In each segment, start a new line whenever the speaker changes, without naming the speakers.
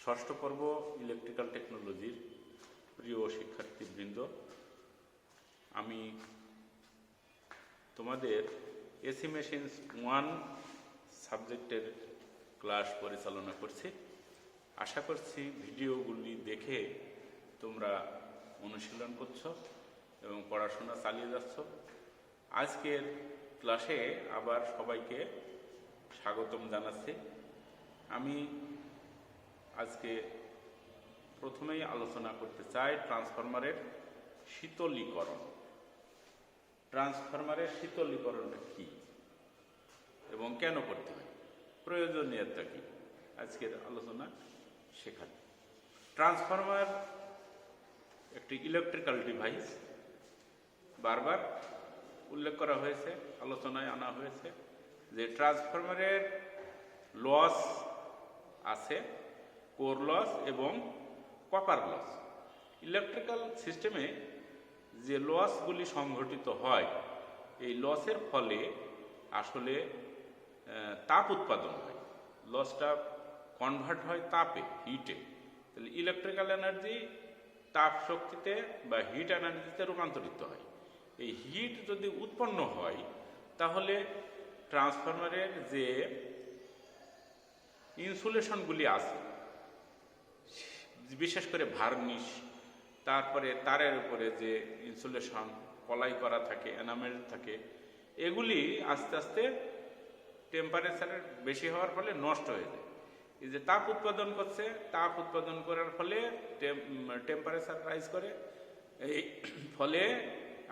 ষষ্ঠ পর্ব ইলেকট্রিক্যাল টেকনোলজির প্রিয় শিক্ষার্থীবৃন্দ, আমি তোমাদের এসি মেশিনস 1 সাবজেক্টের ক্লাস পরিচালনা করছি। আশা করছি ভিডিওগুলি দেখে তোমরা অনুশীলন করছো এবং পড়াশোনা চালিয়ে যাচ্ছ। আজকের ক্লাসে আবার সবাইকে স্বাগতম জানাচ্ছি। আমি আজকে প্রথমেই আলোচনা করতে চাই ট্রান্সফরমারের শীতলীকরণ। ট্রান্সফরমারের শীতলীকরণটা কী এবং কেন করতে হয়, প্রয়োজনীয়তা কী, আজকের আলোচনা শেখাবে। ট্রান্সফরমার একটি ইলেকট্রিক্যাল ডিভাইস, বারবার উল্লেখ করা হয়েছে, আলোচনায় আনা হয়েছে যে ট্রান্সফরমারের লস আছে, কোর লস এবং কপার লস। ইলেকট্রিক্যাল সিস্টেমে যে লসগুলি সংঘটিত হয়, এই লসের ফলে আসলে তাপ উৎপাদন হয়, লসটা কনভার্ট হয় তাপে, হিটে। তাহলে ইলেকট্রিক্যাল এনার্জি তাপ শক্তিতে বা হিট এনার্জিতে রূপান্তরিত হয়। এই হিট যদি উৎপন্ন হয় তাহলে ট্রান্সফরমারের যে ইনসুলেশনগুলি আছে, বিশেষ করে ভার্নিশ, তারপরে তারের উপরে যে ইনসুলেশন কলাই করা থাকে, এনামেল থাকে, এগুলি আস্তে আস্তে টেম্পারেচারের বেশি হওয়ার ফলে নষ্ট হয়ে যায়। এই যে তাপ উৎপাদন করছে, তাপ উৎপাদন করার ফলে টেম্পারেচার রাইজ করে, এই ফলে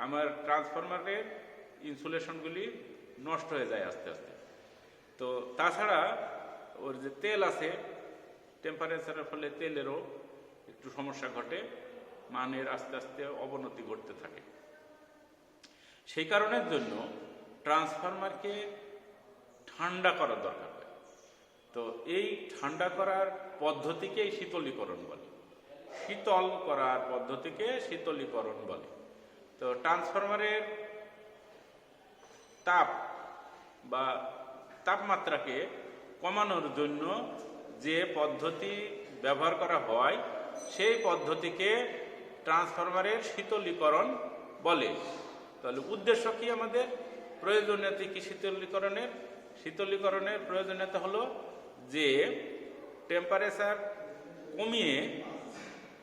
আমার ট্রান্সফরমারের ইনসুলেশনগুলি নষ্ট হয়ে যায় আস্তে আস্তে। তো তাছাড়া ওর যে তেল আছে, টেম্পারেচারের ফলে তেলেরও একটু সমস্যা ঘটে, মানের আস্তে আস্তে অবনতি ঘটতে থাকে। সেই কারণের জন্য ট্রান্সফরমারকে ঠান্ডা করার দরকার হয়। তো এই ঠান্ডা করার পদ্ধতিকেই শীতলীকরণ বলে, শীতল করার পদ্ধতিকে শীতলীকরণ বলে। তো ট্রান্সফরমারের তাপ বা তাপমাত্রাকে কমানোর জন্য যে পদ্ধতি ব্যবহার করা হয়, সেই পদ্ধতিকে ট্রান্সফরমারের শীতলীকরণ বলে। তাহলে উদ্দেশ্য কি, আমাদের প্রয়োজনীয়তা কি শীতলীকরণের? শীতলীকরণের প্রয়োজনীয়তা হলো যে টেম্পারেচার কমিয়ে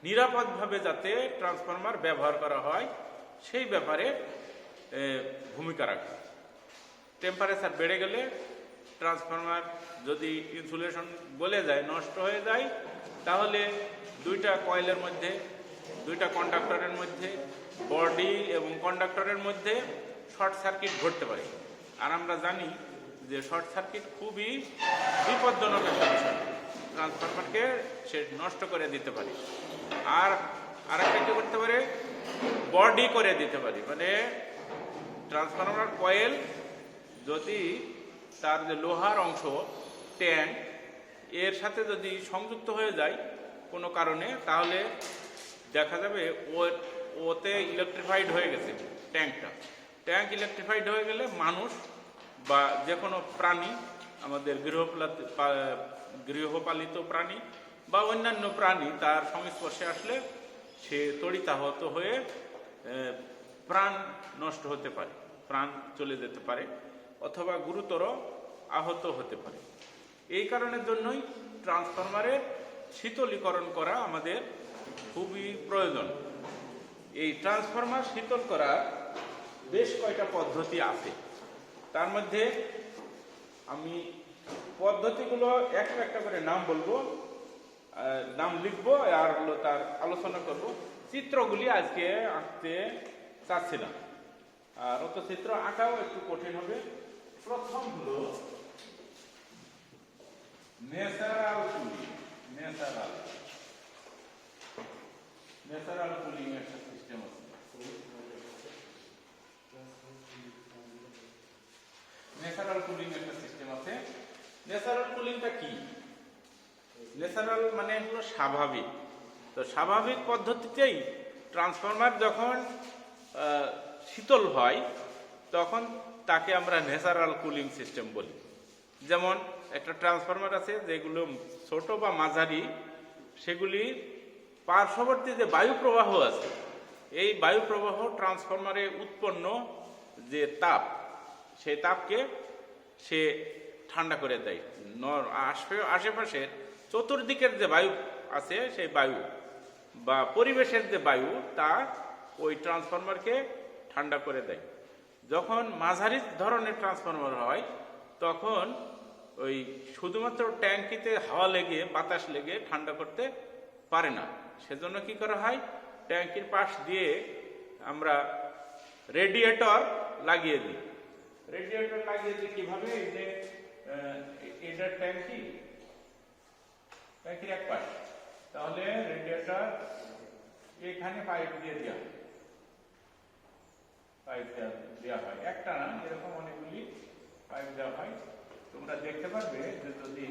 নিরাপদভাবে যাতে ট্রান্সফরমার ব্যবহার করা হয়, সেই ব্যাপারে ভূমিকা রাখে। টেম্পারেচার বেড়ে গেলে ট্রান্সফরমার যদি ইনসুলেশন গলে যায়, নষ্ট হয়ে যায়, তাহলে দুইটা কয়েলের মধ্যে, দুইটা কন্ডাক্টরের মধ্যে, বডি এবং কন্ডাক্টরের মধ্যে শর্ট সার্কিট ঘটতে পারে। আর আমরা জানি যে শর্ট সার্কিট খুবই বিপজ্জনক একটা বিষয়, ট্রান্সফরমারকে সে নষ্ট করে দিতে পারে। আর আরেকটা কি করতে পারে, বডি করে দিতে পারে। মানে ট্রান্সফরমার কয়েল যদি তার যে লোহার অংশ, ট্যাঙ্ক, এর সাথে যদি সংযুক্ত হয়ে যায় কোনো কারণে, তাহলে দেখা যাবে ওতে ইলেকট্রিফাইড হয়ে গেছে ট্যাঙ্কটা। ট্যাঙ্ক ইলেকট্রিফাইড হয়ে গেলে মানুষ বা যে কোনো প্রাণী, আমাদের গৃহপালিত প্রাণী বা অন্যান্য প্রাণী তার সংস্পর্শে আসলে সে তড়িতাহত হয়ে প্রাণ নষ্ট হতে পারে, প্রাণ চলে যেতে পারে, অথবা গুরুতর আহত হতে পারে। এই কারণের জন্যই ট্রান্সফরমারের শীতলীকরণ করা আমাদের খুবই প্রয়োজন। এই ট্রান্সফরমার শীতল করার বেশ কয়টা পদ্ধতি আছে। তার মধ্যে আমি পদ্ধতিগুলো একটা একটা করে নাম বলবো, নাম লিখবো, আর হলো তার আলোচনা করব। চিত্রগুলি আজকে আঁকতে চাচ্ছিলাম, আর অত চিত্র আঁকাও একটু কঠিন হবে। প্রথম হলো ন্যাচারাল কুলিং। ন্যাচারাল কুলিং একটা সিস্টেম আছে। ন্যাচারাল কুলিং একটা সিস্টেম আছে। ন্যাচারাল কুলিংটা কি? ন্যাচারাল মানে হলো স্বাভাবিক। তো স্বাভাবিক পদ্ধতিতেই ট্রান্সফরমার যখন শীতল হয়, তখন তাকে আমরা ন্যাচারাল কুলিং সিস্টেম বলি। যেমন একটা ট্রান্সফরমার আছে যেগুলো ছোট বা মাঝারি সেগুলি পার্শ্ববর্তী যে বায়ু প্রবাহ আছে, এই বায়ু প্রবাহ ট্রান্সফরমারে উৎপন্ন যে তাপ, সেই তাপকে সে ঠান্ডা করে দেয়। আশেপাশের চতুর্দিকের যে বায়ু আছে, সেই বায়ু বা পরিবেশের যে বায়ু, তা ওই ট্রান্সফরমারকে ঠান্ডা করে দেয়। যখন মাঝারি ধরনের ট্রান্সফরমার হয়, তখন ওই শুধুমাত্র ট্যাঙ্কিতে হাওয়া লেগে, বাতাস লেগে ঠান্ডা করতে পারে না। সেজন্য কি করা হয়, ট্যাঙ্কির পাশ দিয়ে আমরা রেডিয়েটর লাগিয়ে দিই। রেডিয়েটর লাগিয়ে দিই কিভাবে? এই যে এটা ট্যাঙ্কির এক পাশ, তাহলে রেডিয়েটর এখানে পাইপ দিয়ে দেওয়া হয়, পাইপ দেওয়া হয়, একটা না, এরকম অনেকগুলি পাইপ দেওয়া হয়। তোমরা দেখতে পারবে যে যদি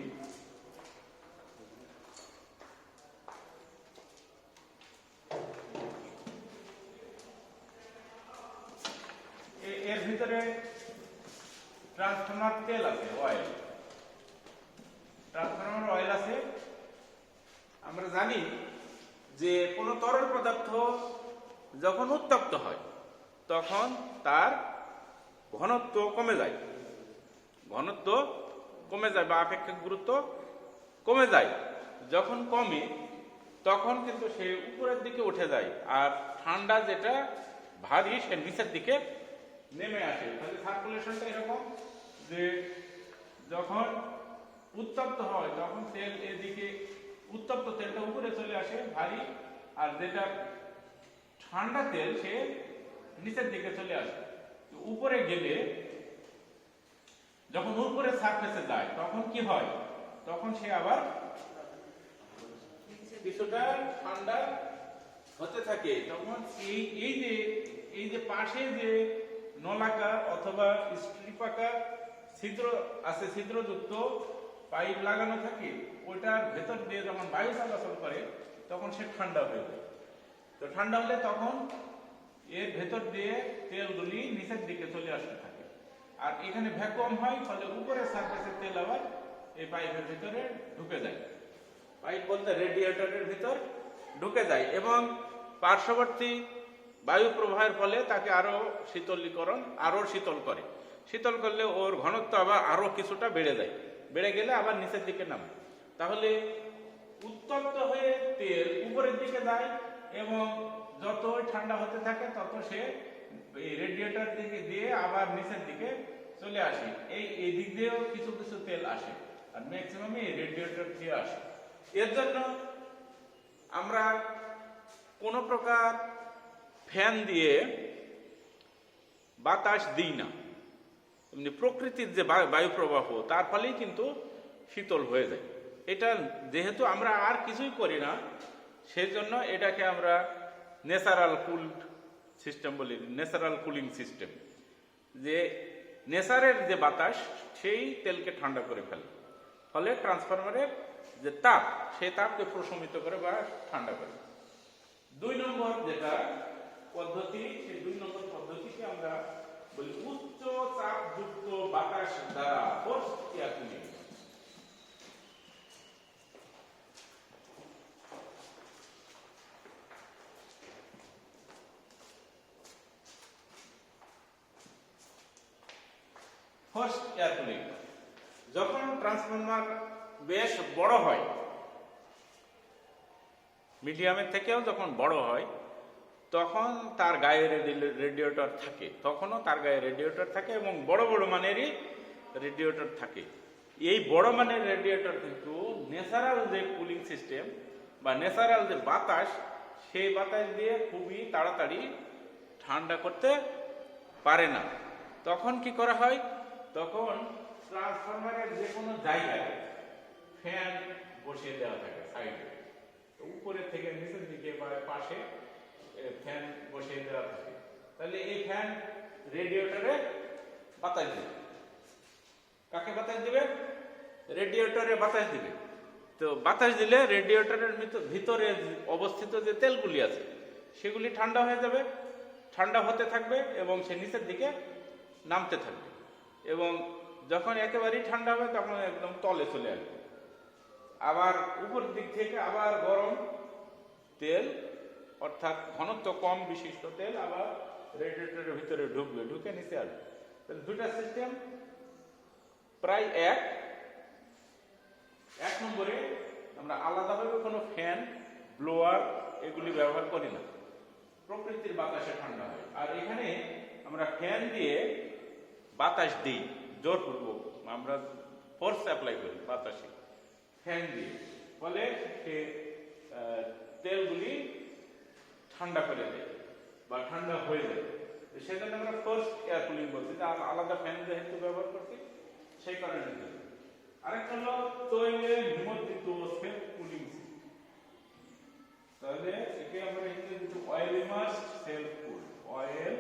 এর ভিতরে ট্রান্সফরমার তেল আছে, অয়েল, ট্রান্সফরমার অয়েল আছে। আমরা জানি যে কোনো তরল পদার্থ যখন উত্তপ্ত হয়, তখন তার ঘনত্ব কমে যায়, ঘনত্ব কমে যায় বা আপেক্ষিক গুরুত্ব কমে যায়। যখন কমে, তখন কিন্তু সে উপরের দিকে উঠে যায়, আর ঠান্ডা যেটা ভারী, সে নিচের দিকে নেমে আসে। তাহলে সার্কুলেশনটা এরকম যে যখন উত্তপ্ত হয়, তখন তেল এদিকে, উত্তপ্ত তেলটা উপরে চলে আসে ভারী, আর যেটা ঠান্ডা তেল সে নিচের দিকে চলে আসে। উপরে গেলে, যখন উপরে সারফেসে যায়, তখন কি হয়? তখন সে আবার কিছুটা ঠান্ডা হতে থাকে। তখন এই যে পাশে যে নলাকার অথবা স্ট্রিপাকার ছিদ্র আছে, ছিদ্রযুক্ত পাইপ লাগানো থাকে, ওইটার ভেতর দিয়ে যখন বায়ু চলাচল করে, তখন সে ঠান্ডা হয়ে যায়। তো ঠান্ডা হলে তখন এর ভেতর দিয়ে তেলগুলি নিচের দিকে চলে আসতে থাকে, আর এখানে ভ্যাকুয়াম হয়, ফলে উপরের সারফেসের তেল আবার এই পাইপের ভিতরে ঢুকে যায়। পাইপ বলতে রেডিয়েটরের ভিতর ঢুকে যায়, এবং পার্শ্ববর্তী বায়ু প্রবাহের ফলে তাকে আরো শীতলীকরণ, আরো শীতল করে। শীতল করলে ওর ঘনত্ব আবার আরো কিছুটা বেড়ে যায়, বেড়ে গেলে আবার নিচের দিকে নামে। তাহলে উত্তপ্ত হয়ে তেল উপরের দিকে যায়, এবং যত ঠান্ডা হতে থাকে তত সে এই রেডিয়েটর দিকে দিয়ে আবার নিচের দিকে চলে আসে। এই দিক দিয়েও কিছু কিছু তেল আসে, আর ম্যাক্সিমাম এই রেডিয়েটর দিয়ে আসে। এর জন্য আমরা কোন প্রকার ফ্যান দিয়ে বাতাস দিই না, এমনি প্রকৃতির যে বায়ু প্রবাহ, তার ফলেই কিন্তু শীতল হয়ে যায়। এটা যেহেতু আমরা আর কিছুই করি না, সেই জন্য এটাকে আমরা ন্যাচারাল কুলড সিস্টেম বলি, ন্যাচারাল কুলিং সিস্টেম। যে নেচারের যে বাতাস, সেই তেলকে ঠান্ডা করে ফেলে, ফলে ট্রান্সফরমারের যে তাপ, সেই তাপকে প্রশমিত করে বা ঠান্ডা করে। 2 নম্বর যেটা পদ্ধতি, সেই 2 নম্বর পদ্ধতিকে আমরা বলি উচ্চ চাপযুক্ত বাতাস দ্বারা force air cooling. First air cooling, যখন ট্রান্সফরমার বেশ বড় হয়, মিডিয়ামের থেকেও যখন বড় হয়, তখন তার গায়ে রেডিয়েটর থাকে, তখনও তার গায়ে রেডিয়েটর থাকে, এবং বড় বড় মানেরই রেডিয়েটর থাকে। এই বড় মানের রেডিয়েটর কিন্তু ন্যাচারাল যে কুলিং সিস্টেম বা ন্যাচারাল যে বাতাস, সেই বাতাস দিয়ে খুবই তাড়াতাড়ি ঠান্ডা করতে পারে না। তখন কি করা হয়? তখন ট্রান্সফরমারের যে কোনো জায়গায় ফ্যান বসিয়ে দেওয়া থাকে সাইডে, উপরে থেকে নিচের দিকে বা পাশে ফ্যান বসিয়ে দেওয়া থাকে। তাহলে এই ফ্যান রেডিয়েটরে বাতাস দিবে। কাকে বাতাস দিবে? রেডিয়েটরে বাতাস দিবে। তো বাতাস দিলে রেডিয়েটরের ভিতরে অবস্থিত যে তেলগুলি আছে, সেগুলি ঠান্ডা হয়ে যাবে, ঠান্ডা হতে থাকবে, এবং সে নিচের দিকে নামতে থাকবে, এবং যখন একেবারেই ঠান্ডা হবে, তখন একদম তলে চলে আসবে। আবার উপর দিক থেকে আবার গরম তেল অর্থাৎ ঘনত্ব কম বিশিষ্ট তেল আবার রেডিয়েটরের ভিতরে ঢুকবে, ঢুকে নিচে আসবে। তাহলে দুটা সিস্টেম প্রায় এক নম্বরে আমরা আলাদাভাবে কোনো ফ্যান, ব্লোয়ার এগুলি ব্যবহার করি না, প্রকৃতির বাতাসে ঠান্ডা হয়। আর এখানে আমরা ফ্যান দিয়ে বাতাস দিই, জোরপূর্বক আমরা ফোর্স অ্যাপ্লাই করি বাতাসে ফ্যান দিয়ে, ফলে সে তেলগুলি ঠান্ডা করে দেয় বা ঠান্ডা হয়ে যায়। সেজন্য আমরা ফোর্স এয়ার কুলিং বলছি, যে আলাদা ফ্যান যেহেতু ব্যবহার করছি সেই কারণে। আরেকটা হলো তৈলে নিমজ্জিত সেলফ কুলিং সিস্টেম। তাহলে একে আমরা ইংরেজিতে অয়েল ইমার্সড সেলফ কুল, অয়েল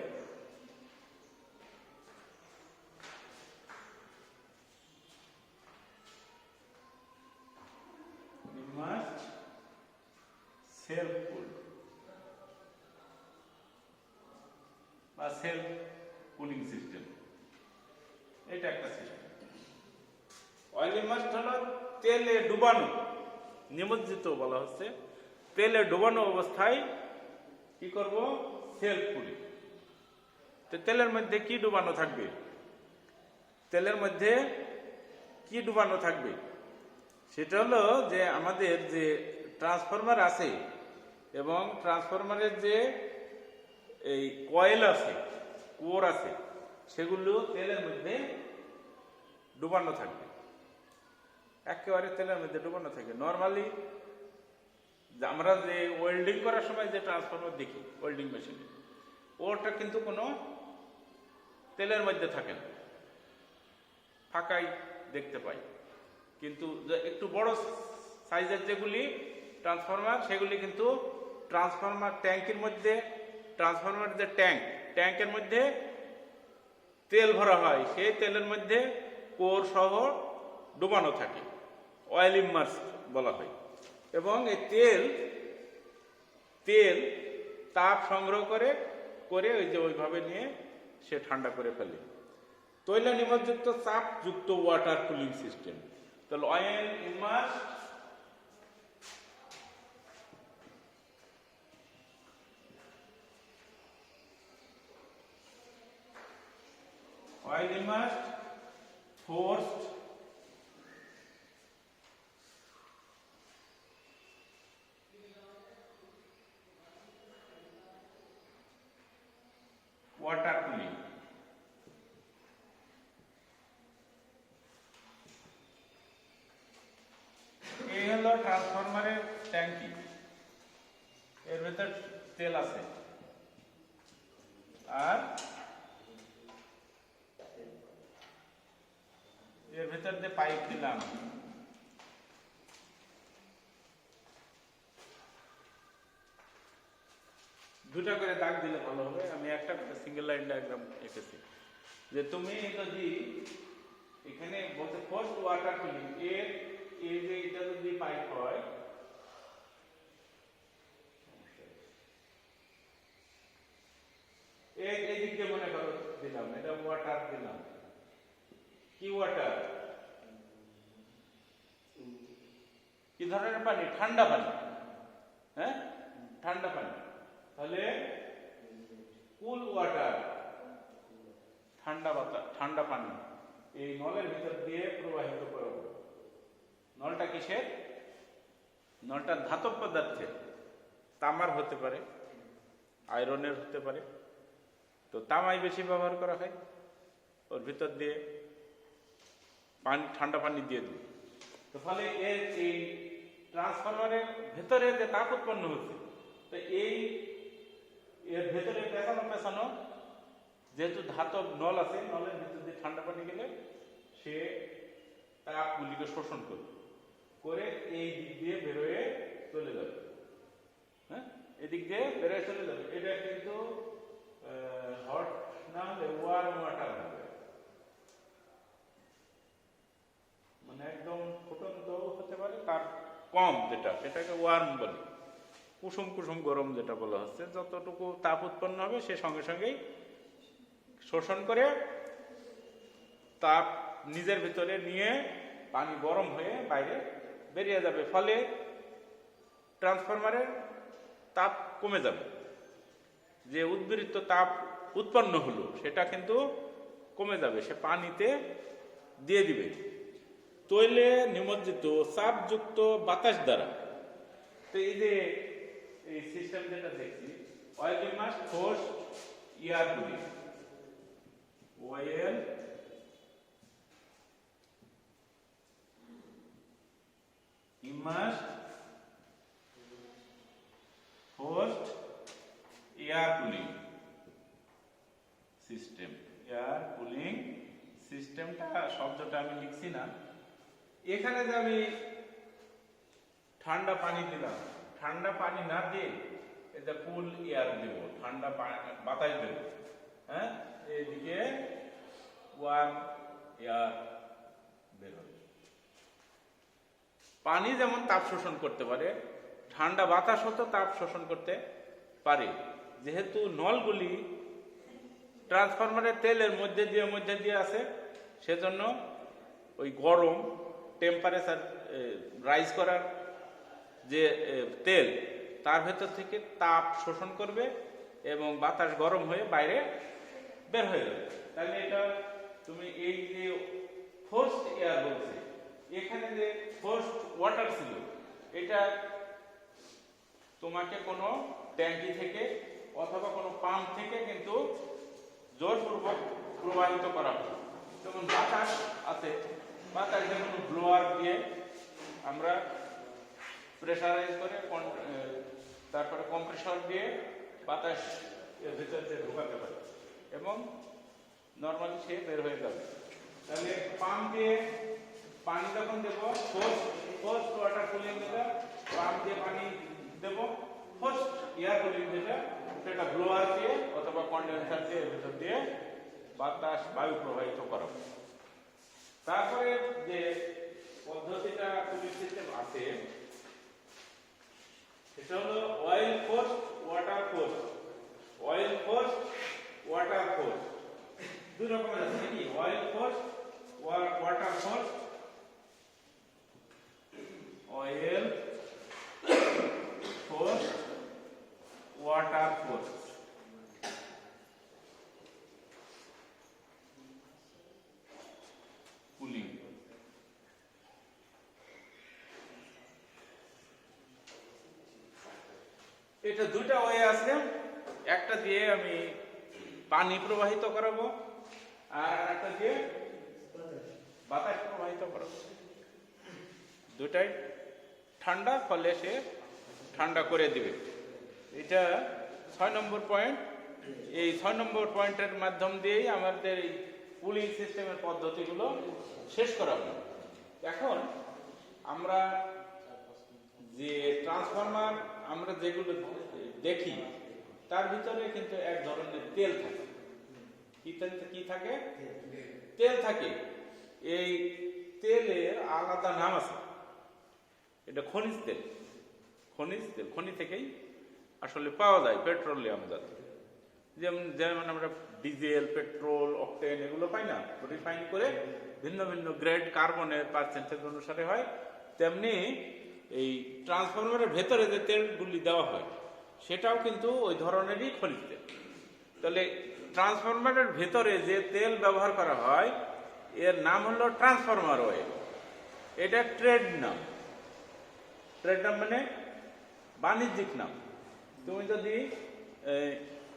ইমার্সড সেলফ কুল বা সেলফ কুলিং সিস্টেম, এটা একটা সিস্টেম। অয়েল ইমার্সড হলো তেলে ডুবানো, নিমজ্জিত বলা হচ্ছে, তেলে ডুবানো অবস্থায় কি করব, সেলফ কুলিং। তো তেলের মধ্যে কি ডুবানো থাকবে, তেলের মধ্যে কি ডুবানো থাকবে, সেটা হলো যে আমাদের যে ট্রান্সফরমার আছে এবং ট্রান্সফরমারের যে এই কয়েল আছে, কোর আছে, সেগুলো তেলের মধ্যে ডুবানো থাকবে, একেবারে তেলের মধ্যে ডুবানো থাকে। নর্মালি আমরা যে ওয়েল্ডিং করার সময় যে ট্রান্সফরমার দেখি ওয়েল্ডিং মেশিনে, ওটা কিন্তু কোনো তেলের মধ্যে থাকে না, ফাঁকাই দেখতে পাই। কিন্তু একটু বড় সাইজের যেগুলি ট্রান্সফরমার, সেগুলি কিন্তু ট্রান্সফরমার ট্যাঙ্কের মধ্যে, ট্রান্সফরমার যে ট্যাঙ্কের মধ্যে তেল ভরা হয়, সেই তেলের মধ্যে কোর সহ ডুবানো থাকে, অয়েল ইমার্সড বলা হয়। এবং এই তেল তাপ সংগ্রহ করে ওই যে ওইভাবে নিয়ে সে ঠান্ডা করে ফেলে। তৈল নিমজ্জিত চাপযুক্ত ওয়াটার কুলিং সিস্টেম। তাহলে oil immersed forced water cooling. এই হলো ট্রান্সফরমারের ট্যাঙ্কি, এর ভেতর তেল আছে, আর এর ভেতর যে পাইপ দিলাম, দুটা করে দাগ দিলে ভালো হবে। আমি একটা সিঙ্গেল লাইন ডায়াগ্রাম এঁকেছি, যে তুমি যদি এখানে বলতে ফোর্সড ওয়াটার কুলিং, এর এই যে এটা যদি পাইপ হয়, এই দিক দিয়ে মনে করো দিলাম, এটা ওয়াটার দিলাম, কি ওয়াটার, কি ধরনের পানি, ঠান্ডা পানি, হ্যাঁ ঠান্ডা পানি। তাহলে কুল ওয়াটার, ঠান্ডা পানি এই নলের ভিতর দিয়ে প্রবাহিত করব। নলটা কিসের, নলটা ধাতব পদার্থের, তামার হতে পারে, আয়রনের হতে পারে, তো তামাই বেশি ব্যবহার করা হয়। ওর ভিতর দিয়ে ঠান্ডা পানি দিয়ে দিই, তো ফলে এই ট্রান্সফরমারের ভেতরে যে তাপ উৎপন্ন হচ্ছে, তো এর ভেতরে পেছানো যেহেতু ধাতব নল আছে, নলের ভিতর দিয়ে ঠান্ডা পানি গেলে সে তাপগুলিকে শোষণ করে এই দিক দিয়ে বেরোয় চলে যাবে, হ্যাঁ এদিক দিয়ে বেরোয় চলে যাবে। এটা কিন্তু হট না হলে ওয়ার্ম ওয়াটার হবে, মানে একদম ফুটন্ত হতে পারে, তার কম যেটা সেটাকে ওয়ার্ম বলে, কুসুম কুসুম গরম যেটা বলা হচ্ছে। যতটুকু তাপ উৎপন্ন হবে সে সঙ্গে সঙ্গেই শোষণ করে তাপ নিজের ভিতরে নিয়ে পানি গরম হয়ে বাইরে বেরিয়ে যাবে, ফলে ট্রান্সফরমারের তাপ কমে যাবে, যে উদ্বৃত্ত তাপ উৎপন্ন হলো সেটা কিন্তু কমে যাবে, সে পানিতে দিয়ে দিবে। তৈলে নিমজ্জিত চাপযুক্ত বাতাস দ্বারা, তো এই যে এই সিস্টেম যেটা দেখছি, oil immerse force air cooling, oil immerse forced air cooling system. Air cooling সিস্টেমটা শব্দটা আমি লিখছি না, এখানে যে আমি ঠান্ডা পানি দিলাম, ঠান্ডা পানি না দিয়ে এটা কুল এয়ার দেব, ঠান্ডা বাতাস দেব, হ্যাঁ, এদিকে ওয়ার্ম এয়ার বের হবে। পানি যেমন তাপ শোষণ করতে পারে, ঠান্ডা বাতাসও তো তাপ শোষণ করতে পারে। যেহেতু নলগুলি ট্রান্সফরমারের তেলের মধ্যে দিয়ে আছে, সেজন্য ওই গরম টেম্পারেচার রাইজ করার যে তেল, তার ভেতর থেকে তাপ শোষণ করবে এবং বাতাস গরম হয়ে বাইরে বের হয়ে যাবে। তাহলে এটা তুমি এই যে ফোর্সড এয়ার বলছে, এখানে যে ফোর্সড ওয়াটার ছিল, এটা তোমাকে কোনো ট্যাঙ্কি থেকে অথবা কোনো পাম্প থেকে কিন্তু জোরপূর্বক প্রবাহিত করা হয়। যেমন বাতাস আছে, বাতাস যেমন ব্লোয়ার দিয়ে আমরা প্রেসারাইজ করে তারপরে কম্প্রেসর দিয়ে বাতাস এর ভিতর দিয়ে ঢোকাতে পারি এবং নর্মালি সে বের হয়ে যাবে। তাহলে পাম্প দিয়ে পানি যখন দেবো, ফোর্সড ওয়াটার কুলিং যেটা, পাম্প দিয়ে পানি দেবো, ফোর্সড এয়ার কুলিং যেটা, সেটা ব্লোয়ার দিয়ে অথবা কন্ডেন্সার দিয়ে এর ভিতর দিয়ে বাতাস বায়ু প্রবাহিত করা। তারপরে যে পদ্ধতিটা কুলিং সিস্টেম আছে সেটা হলো oil forced water force. Oil forced water force দুই রকমের আছে নাকি, oil forced water force, oil forced water force. Cooling এটা দুইটা ওয়ে আছে, একটা দিয়ে আমি পানি প্রবাহিত করাবো আর একটা দিয়ে বাতাস প্রবাহিত করাবো। দুটাই ঠান্ডা, ফলে সে ঠান্ডা করে দিবে। এটা 6 নম্বর পয়েন্ট। এই 6 নম্বর পয়েন্টের মাধ্যম দিয়েই আমাদের এই কুলিং সিস্টেমের পদ্ধতিগুলো শেষ করা হলো। এখন আমরা যে ট্রান্সফরমার আমরা যেগুলো দেখি, তার ভিতরে কিন্তু এক ধরনের তেল থাকে। কি থাকে? তেল থাকে। এই তেলের আলাদা নাম আছে, এটা খনিজ তেল। খনি থেকেই আসলে পাওয়া যায়, পেট্রোলিয়াম জাতীয়। যেমন আমরা ডিজেল, পেট্রোল, অকটেন এগুলো পাই না, রিফাইন করে ভিন্ন ভিন্ন গ্রেড কার্বনের পার্সেন্টেজ অনুসারে হয়, তেমনি এই ট্রান্সফরমারের ভেতরে যে তেলগুলি দেওয়া হয় সেটাও কিন্তু ওই ধরনেরই খনিজ তেল। তাহলে ট্রান্সফরমারের ভেতরে যে তেল ব্যবহার করা হয় এর নাম হলো ট্রান্সফরমার অয়েল। এটা ট্রেড নাম। ট্রেড নাম মানে বাণিজ্যিক নাম। তুমি যদি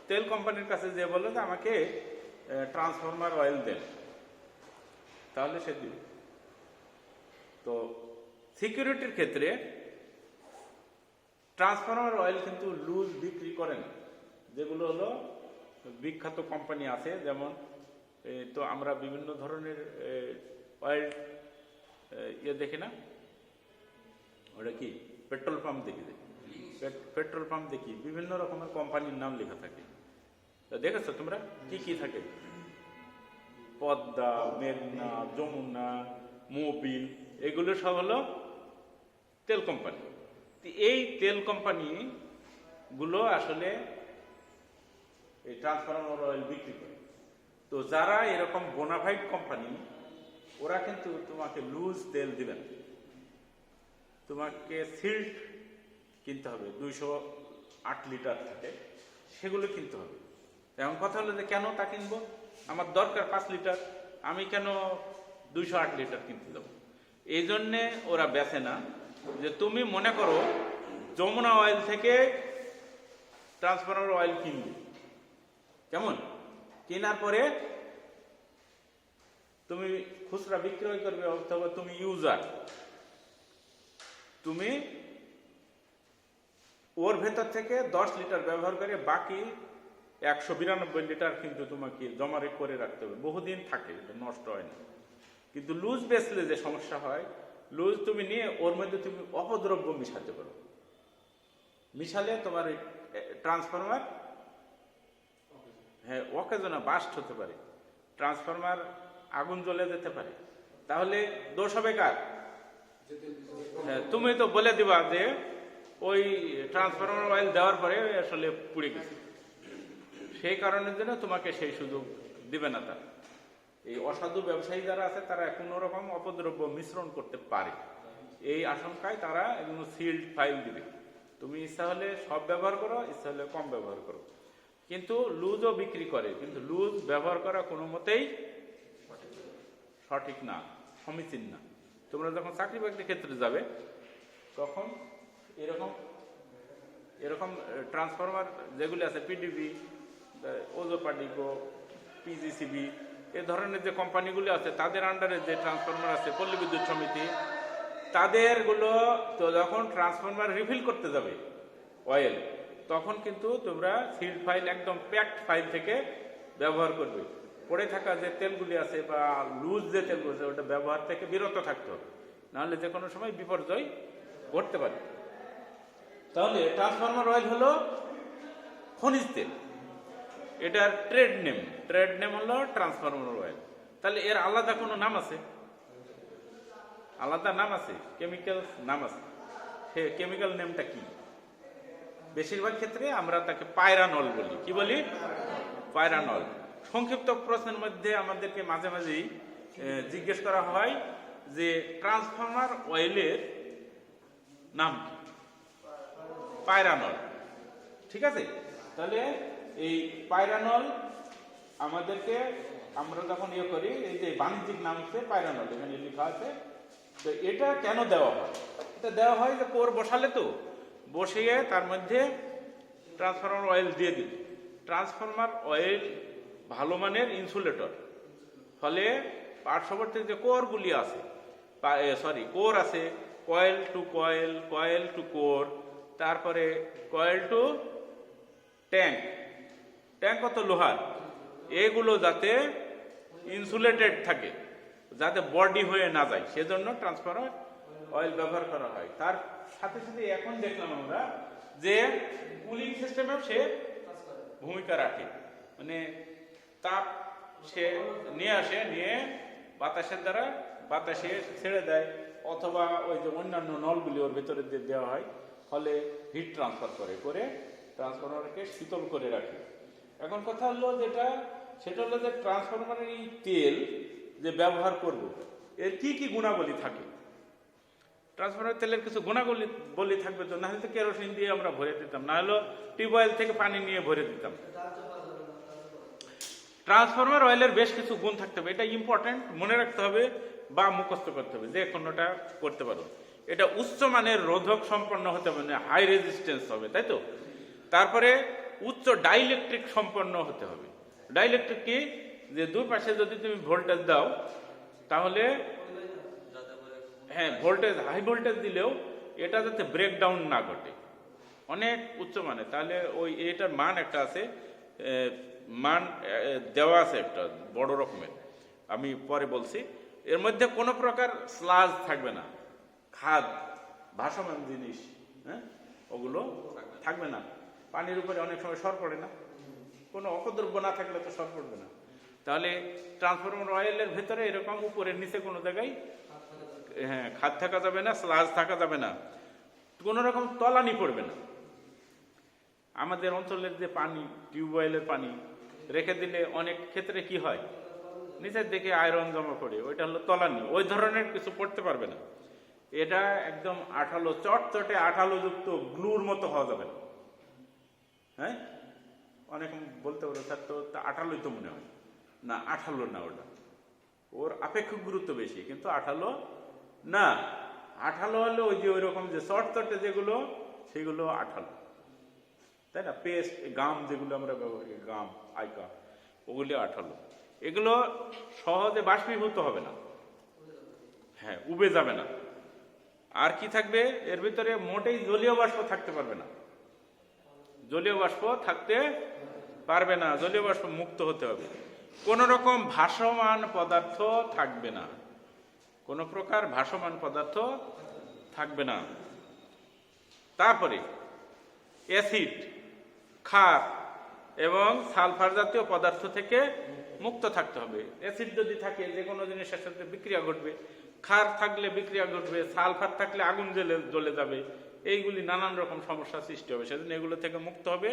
তেল কোম্পানির কাছে যে বলো যে আমাকে ট্রান্সফরমার অয়েল দেন, তাহলে সে দিবে। তো সিকিউরিটির ক্ষেত্রে ট্রান্সফরমার অয়েল কিন্তু লুজ বিক্রি করে না। যেগুলো হলো বিখ্যাত কোম্পানি আছে, যেমন তো আমরা বিভিন্ন ধরনের অয়েল দেখি না, ওটা কি পেট্রোল পাম্প দেখি, পেট্রোল পাম্প দেখি বিভিন্ন রকমের কোম্পানির নাম লেখা থাকে। দেখেছো তোমরা কি কি থাকে? পদ্মা, মেঘনা, যমুনা, মোবিল, এগুলো সব হলো তেল কোম্পানি। এই তেল কোম্পানি গুলো আসলে এই ট্রান্সফরমার অয়েল বিক্রি করে। তো যারা এরকম বোনাফাইড কোম্পানি, ওরা কিন্তু তোমাকে লুজ তেল দিবেন। তোমাকে সিল্ড কিনতে হবে, 208 লিটার থাকে, সেগুলো কিনতে হবে। এখন কথা হলো যে কেন তা কিনবো, আমার দরকার 5 লিটার, আমি কেন 208 লিটার কিনতে যাবো? এই জন্যে ওরা বেচে না। যে তুমি মনে করো যমুনা অয়েল থেকে ট্রান্সফরমার অয়েল কিনবে, কেমন, কেনার পরে তুমি খুচরা বিক্রয় করবে অথবা তুমি ইউজার, তুমি ওর ভেতর থেকে 10 লিটার ব্যবহার করে বাকি 192 লিটার কিন্তু তোমাকে জমা করে রাখতে হবে, বহুদিন থাকে, নষ্ট হয় না। কিন্তু লুজ বেচলে যে সমস্যা হয়, লুজ তুমি নিয়ে ওর মধ্যে তুমি অপদ্রব্য মিশাতে পারো, মিশালে তোমার ট্রান্সফরমার হ্যাঁ অকেজনে বাস্ট হতে পারে, ট্রান্সফরমার আগুন জ্বলে যেতে পারে। তাহলে দোষ হবে কার? হ্যাঁ, তুমি তো বলে দিবা যে ওই ট্রান্সফরমার অয়েল দেওয়ার পরে আসলে পুড়ে গেছে, সেই কারণের জন্য তোমাকে সেই সুযোগ দিবে না। তার এই অসাধু ব্যবসায়ী যারা আছে তারা কোনো রকম অপদ্রব্য মিশ্রণ করতে পারে, এই আশঙ্কায় তারা এগুলো সিল্ড ফাইল দিবে। তুমি ইচ্ছা হলে সব ব্যবহার করো, ইচ্ছা হলে কম ব্যবহার করো, কিন্তু লুজও বিক্রি করে, কিন্তু লুজ ব্যবহার করা কোনো মতেই সঠিক না, সমীচীন না। তোমরা যখন চাকরি বাকরির ক্ষেত্রে যাবে তখন এরকম এরকম ট্রান্সফরমার যেগুলি আছে, পিডিবি, ওজোপাডিকো, পিজিসিবি, এ ধরনের যে কোম্পানিগুলি আছে তাদের আন্ডারে যে ট্রান্সফরমার আছে, পল্লী বিদ্যুৎ সমিতি, তাদেরগুলো তো যখন ট্রান্সফরমার রিফিল করতে যাবে অয়েল, তখন কিন্তু তোমরা সিল্ড ফাইল, একদম প্যাকড ফাইল থেকে ব্যবহার করবে। পড়ে থাকা যে তেলগুলি আছে বা লুজ যে তেলগুলি আছে ওটা ব্যবহার থেকে বিরত থাকতে হবে, নাহলে যে কোনো সময় বিপর্যয় ঘটতে পারে। তাহলে ট্রান্সফরমার অয়েল হলো খনিজ তেল, এটার ট্রেড নেম হলো ট্রান্সফরমার অয়েল। তাহলে এর আলাদা কোনো নাম আছে? আলাদা নাম আছে, কেমিক্যাল নাম আছে। সে কেমিক্যাল নেমটা কি? বেশিরভাগ ক্ষেত্রে আমরা তাকে পায়রানল বলি। কি বলি? পায়রানল। সংক্ষিপ্ত প্রশ্নের মধ্যে আমাদেরকে মাঝে মাঝেই জিজ্ঞেস করা হয় যে ট্রান্সফরমার অয়েলের নাম কি? পায়রানল। ঠিক আছে, তাহলে এই পায়রানল আমাদেরকে, আমরা যখন ইয়ে করি, এই যে বাণিজ্যিক নাম হচ্ছে পায়রানল, এখানে লেখা আছে। তো এটা কেন দেওয়া হয়? এটা দেওয়া হয় যে কোর বসালে তো, বসিয়ে তার মধ্যে ট্রান্সফরমার অয়েল দিয়ে দিল। ট্রান্সফরমার অয়েল ভালো মানের ইনসুলেটর, ফলে পার্শ্ববর্তী যে কোরগুলি আছে, কোর আছে, coil to coil, coil to core, তারপরে কয়েল টু ট্যাঙ্ক, ট্যাঙ্ক কত লোহার, এগুলো যাতে ইনসুলেটেড থাকে, যাতে বডি হয়ে না যায়, সেজন্য ট্রান্সফরমার অয়েল ব্যবহার করা হয়। তার সাথে সাথে এখন দেখলাম আমরা যে কুলিং সিস্টেমেও সে ভূমিকা রাখে, মানে তাপ সে নিয়ে আসে, নিয়ে বাতাসের দ্বারা বাতাসে ছেড়ে দেয়, অথবা ওই যে অন্যান্য নলগুলি ওর ভেতরে দেওয়া হয়, ফলে হিট ট্রান্সফার করে ট্রান্সফরমারকে শীতল করে রাখে। এখন কথা হলো সেটা হলো যে ট্রান্সফরমারের এই তেল যে ব্যবহার করব, এর কি কি গুণাবলী থাকে? ট্রান্সফরমার তেলের কিছু গুণাবলী বলি থাকবে তো, না হলে তো কেরোসিন দিয়ে আমরা ভরে দিতাম, না হলে টিউবওয়েল থেকে পানি নিয়ে ভরে দিতাম। ট্রান্সফরমার অয়েলের বেশ কিছু গুণ থাকতে হবে, এটা ইম্পর্টেন্ট, মনে রাখতে হবে বা মুখস্থ করতে হবে, যে কোনোটা করতে পারো। এটা উচ্চ মানের রোধক সম্পন্ন হতে হবে, মানে হাই রেজিস্ট্যান্স হবে, তাই তো। তারপরে উচ্চ ডাইইলেকট্রিক সম্পন্ন হতে হবে। ডাইইলেকট্রিক কি? যে দুই পাশে যদি তুমি ভোল্টেজ দাও, তাহলে হ্যাঁ ভোল্টেজ, হাই ভোল্টেজ দিলেও এটা যাতে ব্রেকডাউন না ঘটে, অনেক উচ্চ মানে। তাহলে ওই এটার মান একটা আছে, মান দেওয়া আছে একটা বড় রকমের, আমি পরে বলছি। এর মধ্যে কোনো প্রকার স্লাজ থাকবে না, খাদ, ভাসমান জিনিস, হ্যাঁ, ওগুলো থাকবে না। পানির উপরে অনেক সময় সর পড়ে না, কোনো অপদ্রব্য না থাকলে তো সর পড়বে না। তাহলে ট্রান্সফরমার অয়েলের ভেতরে এরকম উপরের নিচে কোনো জায়গায় হ্যাঁ খাদ থাকা যাবে না, স্লাজ থাকা যাবে না, কোনো রকম তলানি পড়বে না। আমাদের অঞ্চলের যে পানি, টিউবওয়েলের পানি রেখে দিলে অনেক ক্ষেত্রে কি হয়, নিচের দিকে আয়রন জমা পড়ে, ওইটা হলো তলানি, ওই ধরনের কিছু পড়তে পারবে না। এটা একদম আঠালো, চটচটে আঠালোযুক্ত গ্লুর মতো হওয়া যাবে না। হ্যাঁ, অনেক বলতে পারো স্যার তো আঠালোই তো মনে হয় না, আঠালো না, ওটা ওর আপেক্ষিক গুরুত্ব বেশি, কিন্তু আঠালো না। আঠালো হলে ওই যে ওই রকম যে চটচটে যেগুলো, সেগুলো আঠালো, তাই না? পেস্ট, গাম যেগুলো আমরা ব্যবহার করি, গাম, আইকা, ওগুলি আঠালো। এগুলো সহজে বাষ্পীভূত হবে না, হ্যাঁ, উবে যাবে না। আর কি থাকবে এর ভিতরে? মোটেই জলীয় বাষ্প থাকতে পারবে না, জলীয় বাষ্প থাকতে পারবে না, জলীয় বাষ্প মুক্ত হতে হবে। কোন রকম ভাসমান পদার্থ থাকবে না, কোন প্রকার ভাসমান পদার্থ থাকবে না। তারপরে অ্যাসিড, ক্ষার এবং সালফার জাতীয় পদার্থ থেকে মুক্ত থাকতে হবে। অ্যাসিড যদি থাকে যে কোনো জিনিসের সাথে বিক্রিয়া ঘটবে, ক্ষার থাকলে বিক্রিয়া ঘটবে, সালফার থাকলে আগুন জ্বলে যাবে, এইগুলি নানান রকম সমস্যা সৃষ্টি হবে, সেজন্য এগুলো থেকে মুক্ত হবে।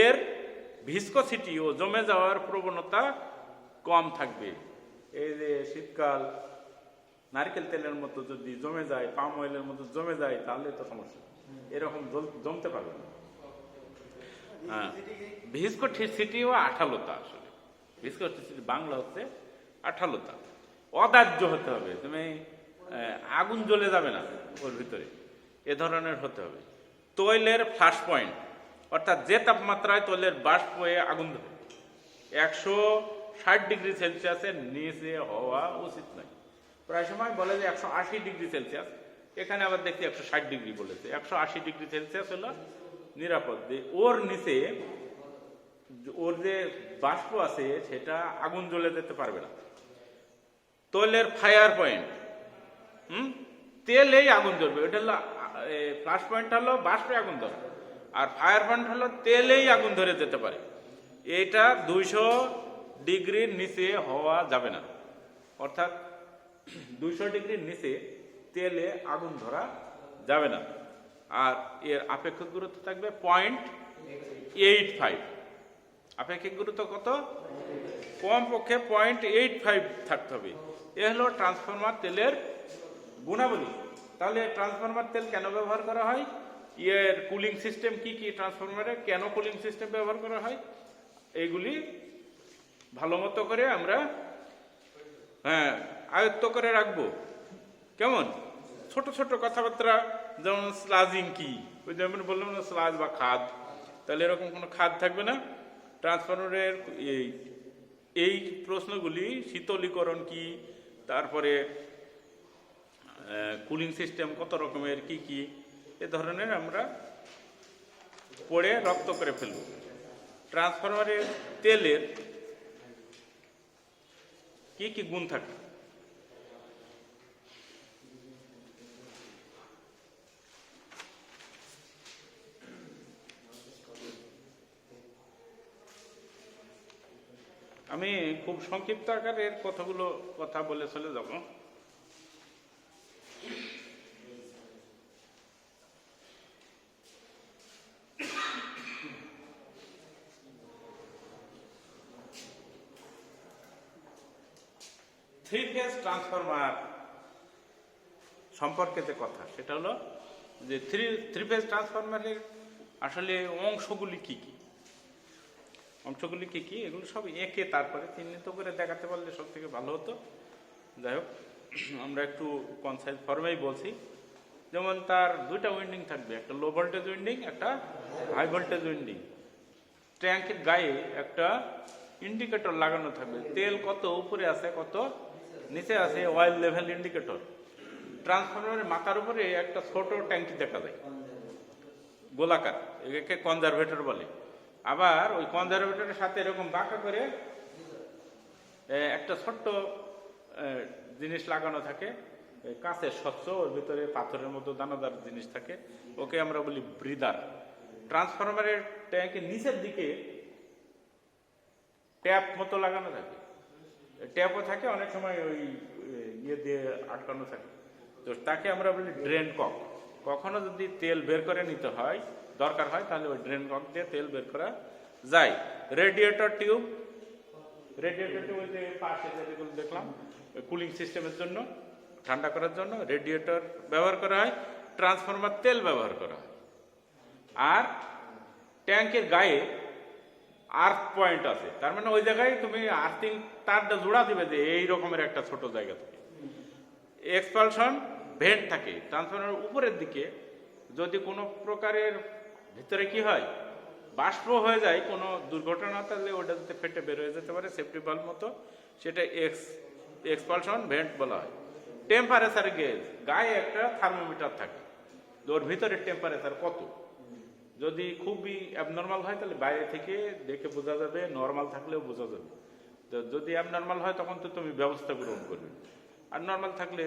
এর ভিসকোসিটি ও জমে যাওয়ার প্রবণতা কম থাকবে। এই যে শীতকাল নারকেল তেলের মতো যদি জমে যায়, পাম অয়েলের মতো জমে যায়, তাহলে তো সমস্যা, এরকম জমতে পারবে না। হ্যাঁ, ভিসকোসিটি ও আঠালোতা, আসলে ভিসকোসিটি বাংলা হচ্ছে আঠালোতা। অদাহ্য হতে হবে, তুমি আগুন জ্বলে যাবে না ওর ভিতরে, এ ধরনের হতে হবে। তৈলের ফ্লাশ পয়েন্ট, অর্থাৎ যে তাপমাত্রায় তৈলের বাষ্প হয়ে আগুন ধরে, 160 ডিগ্রি সেলসিয়াসের নিচে হওয়া উচিত নয়। প্রায় সময় বলে যে 180 ডিগ্রি সেলসিয়াস, এখানে আবার দেখছি 160 ডিগ্রি বলেছে। 180 ডিগ্রি সেলসিয়াস হলো নিরাপদ। ওর নিচে ওর যে বাষ্প আছে সেটা আগুন জ্বলে যেতে পারবে না। তৈলের ফায়ার পয়েন্ট, তেলেই আগুন জ্বলবে, ওটা হলো ফ্লাশ পয়েন্ট হলো বাষ্পে আগুন ধরে, আর ফায়ার পয়েন্ট হলো তেলেই আগুন ধরে যেতে পারে। এটা 200 ডিগ্রির নিচে হওয়া যাবে না, অর্থাৎ 200 ডিগ্রির নিচে তেলে আগুন ধরা যাবে না। আর এর আপেক্ষিক গুরুত্ব থাকবে 0.85। আপেক্ষিক গুরুত্ব কত? কমপক্ষে 0.85 থাকতে হবে। এ হলো ট্রান্সফরমার তেলের গুণাবলী। তাহলে ট্রান্সফরমার তেল কেন ব্যবহার করা হয়, এর কুলিং সিস্টেম কি কি, ট্রান্সফরমারে কেন কুলিং সিস্টেম ব্যবহার করা হয়, এইগুলি ভালো মতো করে আমরা আয়ত্ত করে রাখবো। কেমন ছোট ছোট কথাবার্তা, যেমন স্লাজিং কি, ওই যেমন বললাম না স্লাজ বা খাদ, তাহলে এরকম কোনো খাদ থাকবে না। ট্রান্সফরমারের এই প্রশ্নগুলি, শীতলীকরণ কি, তারপরে কুলিং সিস্টেম কত রকমের, কি কি, এ ধরনের আমরা পড়ে রপ্ত করে ফেলব। ট্রান্সফরমারের তেলের কি কি গুণ থাকে? আমি খুব সংক্ষিপ্ত আকারে কথা বলে চলে যাব। থ্রি ফেজ ট্রান্সফরমার সম্পর্কে যে কথা, সেটা হলো যে থ্রি ফেজ ট্রান্সফরমারের আসলে অংশগুলি কি কি, এগুলো সব এঁকে তারপরে চিহ্নিত করে দেখাতে পারলে সব থেকে ভালো হতো। যাই হোক, আমরা একটু কনসাইজ ফর্মেই বলছি। যেমন তার দুইটা উইন্ডিং থাকবে, একটা লো ভোল্টেজ উইন্ডিং, একটা হাই ভোল্টেজ উইন্ডিং। ট্যাঙ্কের গায়ে একটা ইন্ডিকেটর লাগানো থাকবে, তেল কত উপরে আছে কত নিচে আছে, অয়েল লেভেল ইন্ডিকেটর। ট্রান্সফরমারের মাথার উপরে একটা ছোট ট্যাঙ্কি দেখা যায়, গোলাকার, একে কনজারভেটর বলে। আবার ওই কনজারভেটরের সাথে এরকম বাঁকা করে একটা ছোট্ট জিনিস লাগানো থাকে, কাঁচের স্বচ্ছ, ওর ভিতরে পাথরের মতো দানাদার জিনিস থাকে, ওকে আমরা বলি ব্রিদার। ট্রান্সফরমারের ট্যাঙ্কের নিচের দিকে ট্যাপ মতো লাগানো থাকে, ট্যাপও থাকে, অনেক সময় ওই ইয়ে দিয়ে আটকানো থাকে, তো তাকে আমরা বলি ড্রেন কক। কখনো যদি তেল বের করে নিতে হয়, দরকার হয়, তাহলে ওই ড্রেন কক দিয়ে তেল বের করা যায়। রেডিয়েটর টিউব ওই যে পাশে যেগুলো দেখলাম কুলিং সিস্টেমের জন্য, ঠান্ডা করার জন্য রেডিয়েটর ব্যবহার করা হয়, ট্রান্সফরমার তেল ব্যবহার করা হয়। আর ট্যাঙ্কের গায়ে আর্থ পয়েন্ট আছে, তার মানে ওই জায়গায় তুমি আর্থিং তারটা জোড়া দিবে যে এই রকমের একটা ছোট জায়গা থাকে। এক্সপালশন ভেন্ট থাকে ট্রান্সফরমারের উপরের দিকে, যদি কোনো প্রকারের ভিতরে কি হয় বাষ্প হয়ে যায় কোনো দুর্ঘটনা, তাহলে ওটা যাতে ফেটে বের হয়ে যেতে পারে সেফটি ভালভ মতো, সেটা এক্সপালশন ভেন্ট বলা হয়। টেম্পারেচার গেজ, গায়ে একটা থার্মোমিটার থাকে, ওর ভিতরের টেম্পারেচার কত, যদি খুবই অ্যাবনর্মাল হয় তাহলে বাইরে থেকে দেখে বোঝা যাবে, নর্মাল থাকলেও বোঝা যাবে। তো যদি অ্যাবনর্মাল হয় তখন তো তুমি ব্যবস্থা গ্রহণ করবে, আর নর্মাল থাকলে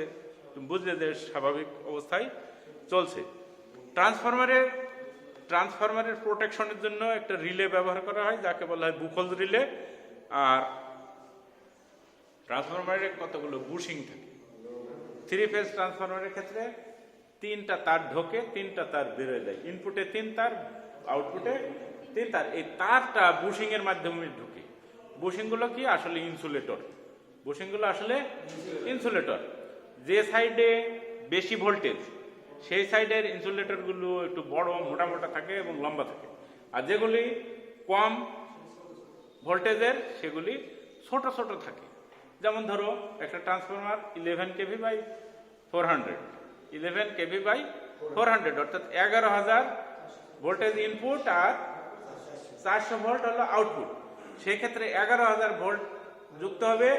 তুমি বুঝলে যে স্বাভাবিক অবস্থায় চলছে। ট্রান্সফরমারের প্রোটেকশনের জন্য একটা রিলে ব্যবহার করা হয়, যাকে বলা হয় বুখল্জ রিলে। আর ট্রান্সফরমারের কতগুলো বুশিং থাকে। 3 ফেজ ট্রান্সফরমারের ক্ষেত্রে 3টা তার ঢোকে, 3টা তার বেরোয় যায়, ইনপুটে 3 তার, আউটপুটে 3 তার। এই তারটা বুশিং এর মাধ্যমে ঢুকে। বুশিংগুলো কি আসলে ইনসুলেটর, বুশিংগুলো আসলে ইনসুলেটর। যে সাইডে বেশি ভোল্টেজ সেই সাইডের ইনসুলেটরগুলো একটু বড় মোটা মোটা থাকে এবং লম্বা থাকে, আর যেগুলি কম ভোল্টেজের সেগুলি ছোট ছোট থাকে। যেমন ধরো একটা transformer 11 kV by 400, 11 kV by 400 অর্থাৎ 11,000 ভোল্টেজ ইনপুট আর 400 ভোল্ট হলো আউটপুট। সেক্ষেত্রে 11,000 ভোল্ট যুক্ত হবে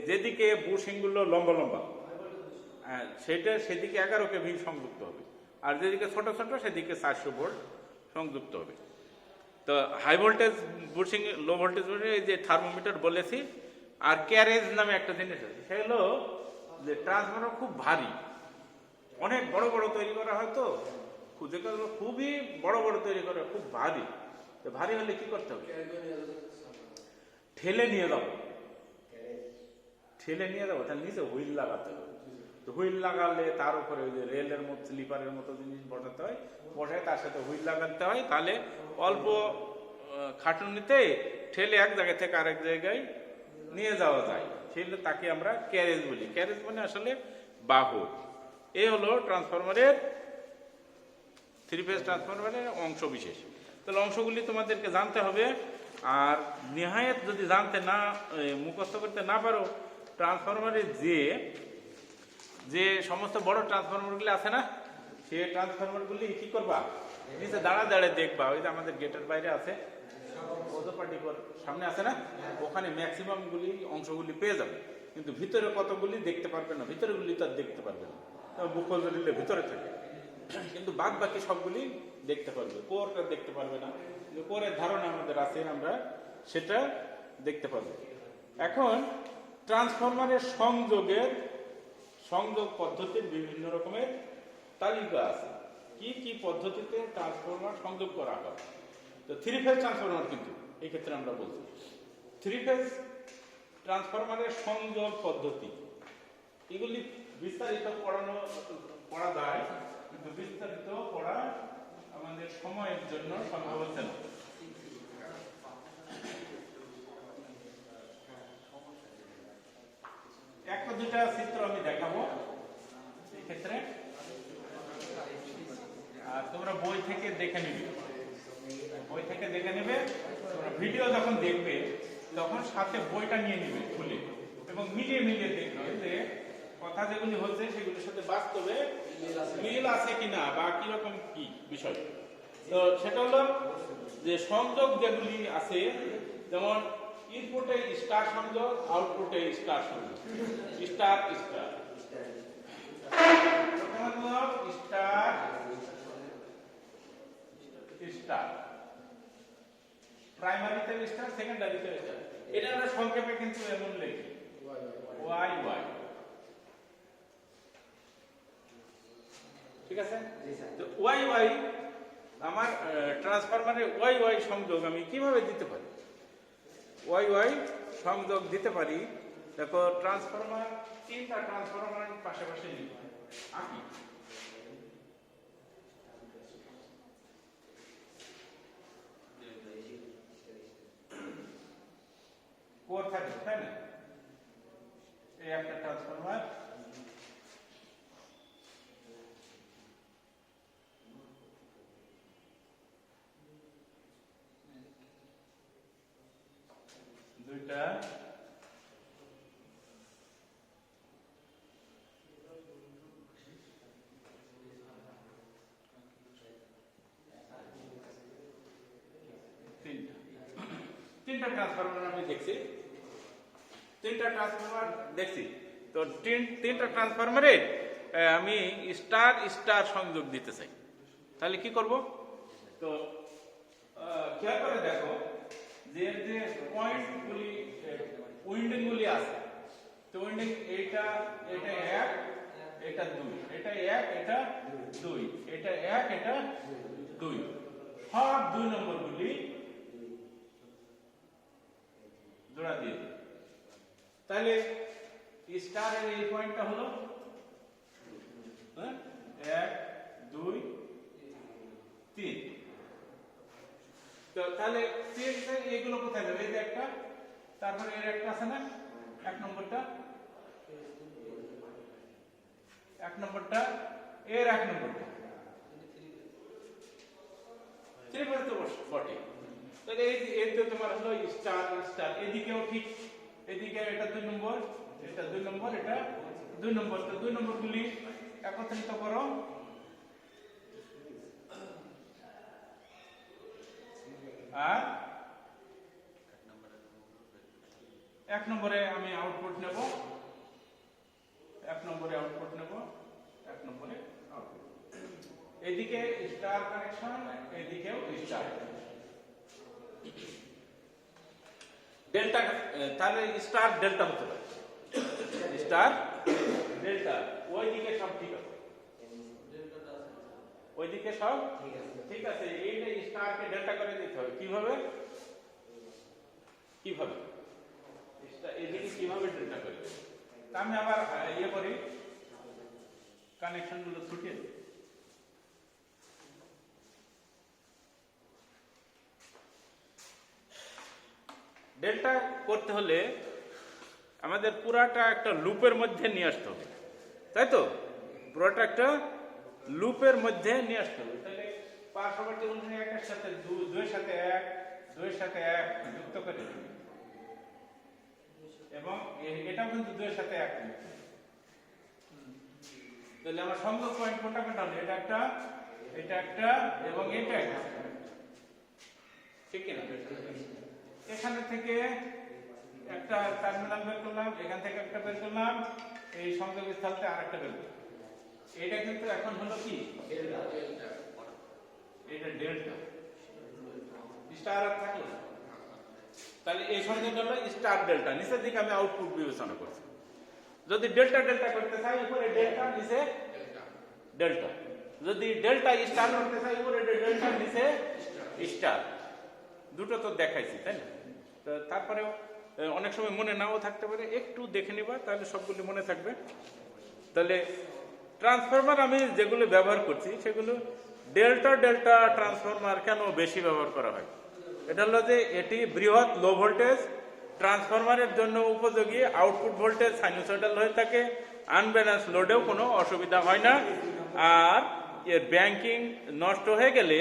যেদিকে বুশিংগুলো লম্বা লম্বা, সেদিকে 11 kV সংযুক্ত হবে, আর যেদিকে ছোট ছোট সেদিকে 400 ভোল্ট সংযুক্ত হবে। তো high voltage bushing, low voltage bushing, এই যে থার্মোমিটার বলেছি। আর ক্যারেজ নামে একটা জিনিস আছে, সে হলো যে ট্রান্সফরমার খুব ভারী, অনেক বড় বড় তৈরি করা হয়, তো খুবই বড় বড় তৈরি করা, খুব ভারী। তো ভারী হলে কি করতে হবে, ঠেলে নিয়ে যাবো, তার নিচে হুইল লাগাতে হবে। তো হুইল লাগালে তার উপরে ওই যে রেলের মতো স্লিপারের মতো জিনিস বসাতে হয়, বসায় তার সাথে হুইল লাগাতে হয়, তাহলে অল্প খাটুনিতে ঠেলে এক জায়গা থেকে আরেক জায়গায় নিয়ে যাওয়া যায়। সেগুলো তাকে আমরা ক্যারেজ বলি। ক্যারেজ মানে আসলে বাহু। এই হলো ট্রান্সফরমারের, 3 ফেজ ট্রান্সফরমারের অংশ বিশেষ। তাহলে অংশগুলি তোমাদেরকে জানতে হবে। আর নিহায়াত যদি জানতে না, মুখস্থ করতে না পারো, ট্রান্সফরমারের যে সমস্ত বড় ট্রান্সফরমারগুলি আছে না, সে ট্রান্সফরমারগুলি কি করবা, নিচে দাঁড়ায় দেখবা। ওই যে আমাদের গেটের বাইরে আছে, সামনে আছে না, ওখানে ম্যাক্সিমাম অংশগুলি পেয়ে যাবে, কিন্তু ভিতরে কতগুলি দেখতে পারবে না, ভিতরেগুলি তো আর দেখতে পারবে না, বুকল রিলে ভিতরে থাকে, কিন্তু বাদ বাকি সবগুলি দেখতে পারবে। কোরটা দেখতে পারবে না, কিন্তু কোরের ধারণা আমাদের আছে, আমরা সেটা দেখতে পারবো। এখন ট্রান্সফরমারের সংযোগ পদ্ধতির বিভিন্ন রকমের তালিকা আছে, কি কি পদ্ধতিতে ট্রান্সফরমার সংযোগ করা হয়। তো 3 ফেজ ট্রান্সফরমার কিন্তু এই ক্ষেত্রে আমরা বলছি 3 ফেজ ট্রান্সফরমারের সংযোগ পদ্ধতি, এগুলি বিস্তারিত পড়া যায়, কিন্তু বিস্তারিত পড়া আমাদের সময়ের জন্য সম্ভব হচ্ছে না। একটা দুটা চিত্র আমি দেখাবো এই ক্ষেত্রে, আর তোমরা বই থেকে দেখে নিবে, তোমরা ভিডিও যখন দেখবে তখন সাথে বইটা নিয়ে নিবে খুলে, এবং মিলিয়ে দেখবে যে কথা যেগুলি হচ্ছে সেগুলির সাথে বাস্তবে মিল আছে কিনা বা কিরকম কি বিষয়। তো সেটা হলো যে সংযোগ যেগুলি আছে, যেমন ইনপুটে স্টার সংযোগ, আউটপুটে স্টার সংযোগ, স্টার প্রাইমারিতে স্টার, সেকেন্ডারিতে স্টার। এটা আমরা সংক্ষেপে কিন্তু এমন লিখি ওয়াই ওয়াই, ঠিক আছে। তো ওয়াই ওয়াই আমার ট্রান্সফরমারে ওয়াই ওয়াই সংযোগ আমি কিভাবে দিতে পারি, ওয়াই ওয়াই সংযোগ দিতে পারি। দেখো ট্রান্সফরমার, 3টা ট্রান্সফরমার পাশাপাশি আঁকি, কোর থাকে, তাই না? এই একটা ট্রান্সফরমার, ডেল্টা তিনটা ট্রান্সফরমার আমি দেখছি, তিনটা ট্রান্সফরমার দেখছি। তো তিনটা ট্রান্সফরমারে আমি স্টার স্টার সংযোগ দিতে চাই, তাহলে কি করব? তো খেয়াল করে দেখো যে যে পয়েন্টগুলি উইন্ডিং গুলি আছে, তো উইন্ডিং এটা এটা 1 এটা 2, এটা 1 এটা 2, এটা 1 এটা 2, সব 2 নম্বর গুলি জোড়া দিয়ে দিই। তাহলে স্টারের এই পয়েন্টটা হলো 1 2 3। তো তাহলে এইগুলো কোথায় যাবে? এই যে একটা, তারপরে এর একটা আছে না, এক নম্বরটা এর এক নম্বরটা সেভাবে তো বটে। তাহলে এই যে তোমার হলো স্টার স্টার, এদিকেও ঠিক, এদিকে এটা 2 নম্বর, এটা 2 নম্বর, এটা 2 নম্বর। তো 2 নম্বর গুলি একত্রিত করো, আর 1 নম্বরে আমি আউটপুট নেব, 1 নম্বরে আউটপুট নেব, 1 নম্বরে আউটপুট। এদিকে স্টার কানেকশন, এদিকেও স্টার ডেল্টা। তাহলে স্টার ডেল্টা হতে পারে, স্টার ডেল্টা। ওইদিকে সব ঠিক আছে, ওইদিকে সব ঠিক আছে। এইটা স্টারকে ডেল্টা করে দিতে হবে। কিভাবে কিভাবে এদিকে কিভাবে ডেল্টা করে দেব? আমি আবার ইয়ে করি, কানেকশন গুলো ছুটিয়ে দিই। ডেল্টা করতে হলে আমাদের পুরাটা একটা লুপের মধ্যে নিয়ে আসতে হবে, তাই তো? পুরাটা একটা লুপের মধ্যে নিয়ে আসতে হবে। তাহলে পার্শ্ববর্তী অনুযায়ী একের সাথে 2 এর সাথে 1, 2 এর সাথে 1 যুক্ত করে দিই, এবং এটাও কিন্তু 2 এর সাথে 1 যুক্ত। তাহলে আমার সংযোগ পয়েন্ট কোনটা কোনটা হলো? এটা একটা, এটা একটা, এবং এটা একটা, ঠিক না? এখানে থেকে একটা টার্মিনাল বের করলাম, এখান থেকে একটা বের করলাম, এই সংযোগ স্থলতে আরেকটা বের করলাম। এটা কিন্তু এখন হলো কি ডেল্টা, এটা ডেল্টা। স্টার আর থাকলো না, তাহলে এই সংযোগটা হলো স্টার ডেল্টা। নিচের দিকে আমি আউটপুট বিবেচনা করছি। যদি ডেল্টা ডেল্টা করতে চাই, উপরে ডেল্টা, নিচে ডেল্টা। যদি ডেল্টা স্টার করতে চাই, উপরে ডেল্টা, নিচে স্টার। দুটো তো দেখাইছি, তাই না? তো তারপরেও অনেক সময় মনে নাও থাকতে পারে, একটু দেখে নিবা, তাহলে সবগুলো মনে থাকবে। তাহলে ট্রান্সফরমার আমি যেগুলো ব্যবহার করছি সেগুলো ডেল্টা ডেল্টা ট্রান্সফরমার কেন বেশি ব্যবহার করা হয়? এটা হলো যে এটি বৃহৎ লো ভোল্টেজ ট্রান্সফরমারের জন্য উপযোগী, আউটপুট ভোল্টেজ সাইনুসয়েডাল হয়ে থাকে, আনব্যালেন্স লোডেও কোনো অসুবিধা হয় না। আর এর ব্যাংকিং নষ্ট হয়ে গেলে,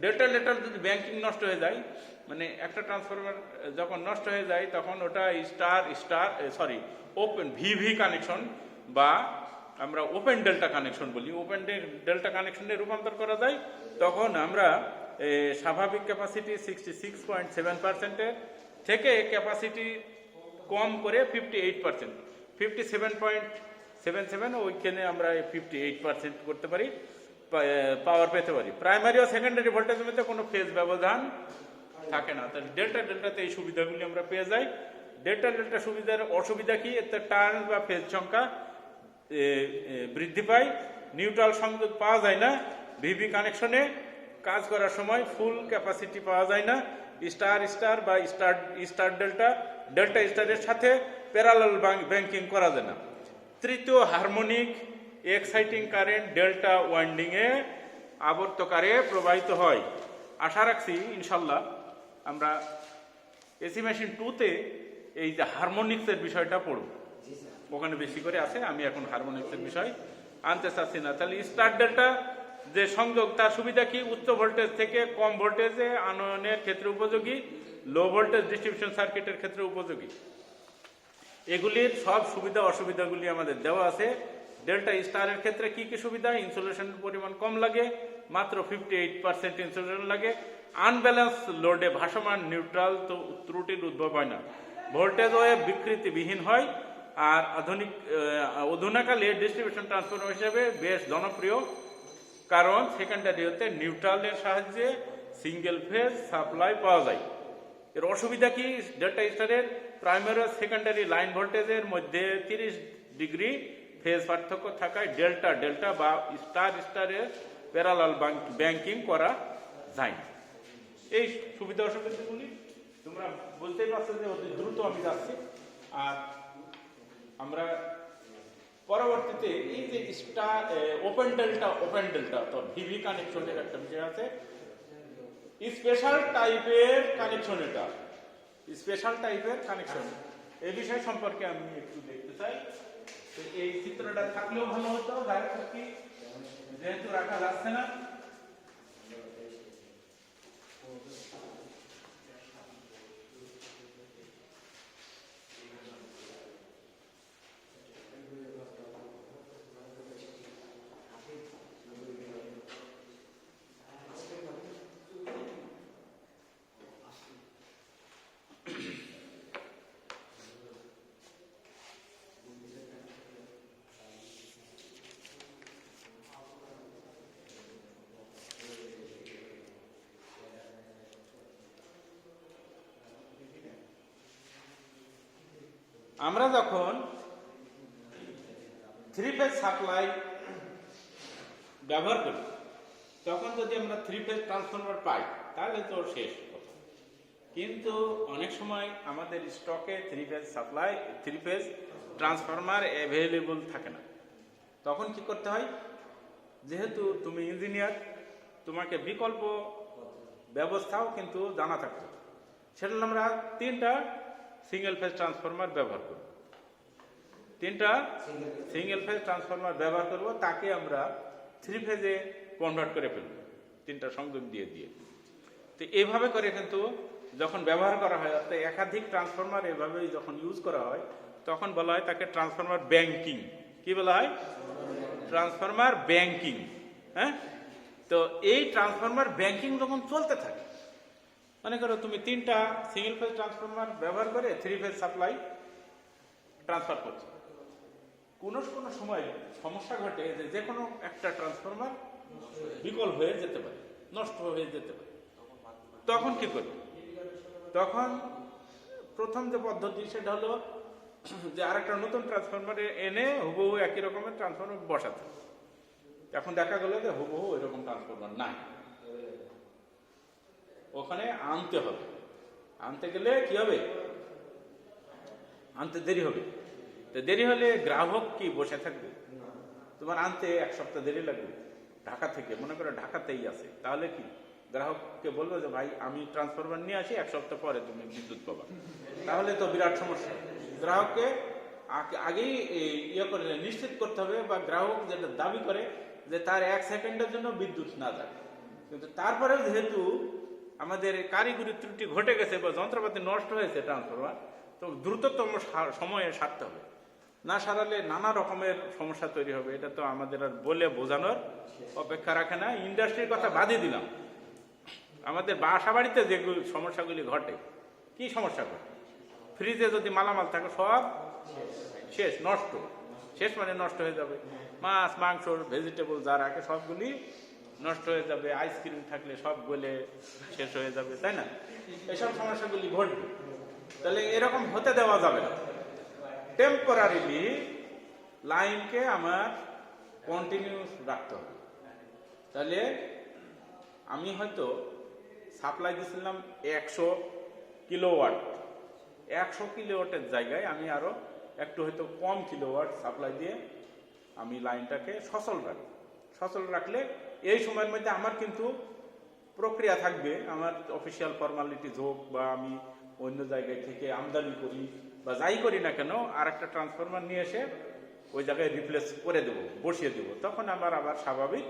ডেল্টা ডেল্টা যদি ব্যাংকিং নষ্ট হয়ে যায়, মানে একটা ট্রান্সফরমার যখন নষ্ট হয়ে যায় তখন ওটা star star open VV connection বা আমরা ওপেন ডেল্টা কানেকশন বলি, ওপেন ডেল্টা কানেকশনে রূপান্তর করা যায়। তখন আমরা স্বাভাবিক ক্যাপাসিটি 66.7% থেকে ক্যাপাসিটি কম করে 58%, 57.77, ওইখানে আমরা 58% করতে পারি, পাওয়ার পেতে পারি। প্রাইমারি ও সেকেন্ডারি ভোল্টেজের মধ্যে কোনো ফেজ ব্যবধান থাকে না। তাহলে ডেল্টা ডেল্টাতে এই সুবিধাগুলি আমরা পেয়ে যাই। ডেল্টা ডেল্টা সুবিধার অসুবিধা কি? এতে টার্ন বা ফেজ সংখ্যা বৃদ্ধি পায়, নিউট্রাল সংযোগ পাওয়া যায় না, ভিভি কানেকশনে কাজ করার সময় ফুল ক্যাপাসিটি পাওয়া যায় না, স্টার স্টার বা স্টার ডেল্টা ডেল্টা স্টারের সাথে প্যারালাল ব্যাংকিং করা যায় না। তৃতীয়, হারমোনিক এক্সাইটিং কারেন্ট ডেল্টা ওয়াইন্ডিংয়ে আবর্তকারে প্রবাহিত হয়। আশা রাখছি ইনশাল্লাহ আমরা এসি মেশিন 2-তে এই যে হারমোনিক্সের বিষয়টা পড়ব, ওখানে বেশি করে আছে। আমি এখন হারমোনিক্সের বিষয় আনতে চাচ্ছি না। তাহলে স্টার ডেল্টা যে সংযোগ, তার সুবিধা কি? উচ্চ ভোল্টেজ থেকে কম ভোল্টেজে আনয়নের ক্ষেত্রে উপযোগী, লো ভোল্টেজ ডিস্ট্রিবিউশন সার্কিটের ক্ষেত্রে উপযোগী। এগুলির সব সুবিধা অসুবিধাগুলি আমাদের দেওয়া আছে। ডেল্টা স্টারের ক্ষেত্রে কি কি সুবিধা? ইনসুলেশনের পরিমাণ কম লাগে, মাত্র 58% ইনসুলেশন লাগে। আনব্যালেন্স লোডে ভাসমান নিউট্রাল, তো ত্রুটির উদ্ভব হয় না। ভোল্টেজ ওয়েভ বিকৃতিবিহীন হয়। আর অধুনাকালে ডিস্ট্রিবিউশন ট্রান্সফরমার হিসেবে বেশ জনপ্রিয়, কারণ সেকেন্ডারি হতে নিউট্রালের সাহায্যে সিঙ্গেল ফেজ সাপ্লাই পাওয়া যায়। এর অসুবিধা কি? ডেল্টা স্টারের প্রাইমারি ও সেকেন্ডারি লাইন ভোল্টেজের মধ্যে 30 ডিগ্রি ফেজ পার্থক্য থাকায় ডেল্টা ডেল্টা বা স্টার স্টারের প্যারালাল ব্যাংকিং করা যায় না। এই সুবিধা অসুবিধাগুলি তোমরা বুঝতেই পারছো যে অতি দ্রুত আমি যাচ্ছি। আর আমরা পরবর্তীতে এই যে স্টার ওপেন ডেল্টা তো ভিভি কানেকশনের একটা বিষয় আছে। স্পেশাল টাইপের কানেকশন, এটা স্পেশাল টাইপের কানেকশন, এই বিষয় সম্পর্কে আমি একটু দেখতে চাই। তো এই চিত্রটা থাকলেও ভালো হতো, যেহেতু রাখা যাচ্ছে না। আমরা যখন 3 ফেজ সাপ্লাই ব্যবহার করি, তখন যদি আমরা 3 ফেজ ট্রান্সফরমার পাই তাহলে তো শেষ কথা। কিন্তু অনেক সময় আমাদের স্টকে 3 phase supply 3 phase transformer available থাকে না। তখন কি করতে হয়? যেহেতু তুমি ইঞ্জিনিয়ার, তোমাকে বিকল্প ব্যবস্থাও কিন্তু জানা থাকতে, সেটা আমরা 3টা সিঙ্গেল ফেজ ট্রান্সফরমার ব্যবহার করব। 3টা সিঙ্গেল ফেজ ট্রান্সফরমার ব্যবহার করব, তাকে আমরা 3 ফেজে কনভার্ট করে ফেলব 3টা সংযোগ দিয়ে দিয়ে। তো এইভাবে করে কিন্তু যখন ব্যবহার করা হয়, অর্থাৎ একাধিক ট্রান্সফরমার এভাবেই যখন ইউজ করা হয়, তখন বলা হয় তাকে ট্রান্সফরমার ব্যাংকিং। কি বলা হয়? Transformer banking. হ্যাঁ, তো এই ট্রান্সফরমার ব্যাংকিং যখন চলতে থাকে, মনে করো তুমি 3টা সিঙ্গেল ফেজ ট্রান্সফরমার ব্যবহার করে 3 ফেজ সাপ্লাই ট্রান্সফার করছো, কোনো কোনো সময় সমস্যা ঘটে যে কোনো একটা ট্রান্সফরমার বিকল হয়ে যেতে পারে, নষ্ট হয়ে যেতে পারে। তখন কি করবে? তখন প্রথম যে পদ্ধতি সেটা হলো যে আরেকটা নতুন ট্রান্সফরমার এনে হুবহু একই রকমের ট্রান্সফরমার বসাতে। এখন দেখা গেল যে হুবহু এরকম ট্রান্সফরমার নাই, ওখানে আনতে হবে। আনতে গেলে কি হবে? আনতে দেরি হবে। তো দেরি হলে গ্রাহক কি বসে থাকবে? তোমার আনতে 1 সপ্তাহ দেরি লাগবে ঢাকা থেকে, মনে করো ঢাকাতেই আছে, তাহলে কি গ্রাহককে বলবো যে ভাই আমি ট্রান্সফরমার নিয়ে আসি, 1 সপ্তাহ পরে তুমি বিদ্যুৎ পাবা? তাহলে তো বিরাট সমস্যা। গ্রাহককে আগেই ইয়ে করে নিশ্চিত করতে হবে, বা গ্রাহক যেটা দাবি করে যে তার 1 সেকেন্ডের জন্য বিদ্যুৎ না যায়। কিন্তু তারপরেও যেহেতু আমাদের কারিগরি ত্রুটি ঘটে গেছে বা যন্ত্রপাতি নষ্ট হয়েছে ট্রান্সফরমার, তো দ্রুততম সময়ে সারতে হবে। না সারালে নানা রকমের সমস্যা তৈরি হবে। এটা তো আমাদের আর বলে বোঝানোর অপেক্ষা রাখে না। ইন্ডাস্ট্রির কথা বাদই দিলাম, আমাদের বাসা বাড়িতে যে সমস্যাগুলি ঘটে, কি সমস্যা ঘটে? ফ্রিজে যদি মালামাল থাকে সব শেষ, নষ্ট। শেষ মানে নষ্ট হয়ে যাবে। মাছ মাংস ভেজিটেবল যা রাখে সবগুলি নষ্ট হয়ে যাবে। আইসক্রিম থাকলে সব গলে শেষ হয়ে যাবে, তাই না? এসব সমস্যাগুলি ঘটবে। তাহলে এরকম হতে দেওয়া যাবে না। টেম্পোরারিলি লাইনকে আমার কন্টিনিউস রাখতে হবে। তাহলে আমি হয়তো সাপ্লাই দিয়েছিলাম 100 কিলোওয়াট, 100 কিলোওয়াটের জায়গায় আমি আরো একটু হয়তো কম কিলোওয়াট সাপ্লাই দিয়ে আমি লাইনটাকে সচল রাখি। সচল রাখলে এই সময়ের মধ্যে আমার কিন্তু প্রক্রিয়া থাকবে। আমার অফিসিয়াল ফর্মালিটিজ হোক বা আমি অন্য জায়গায় থেকে আমদানি করি বা যাই করি না কেন, আর একটা ট্রান্সফরমার নিয়ে এসে ওই জায়গায় রিপ্লেস করে দেবো, বসিয়ে দেবো। তখন আমার আবার স্বাভাবিক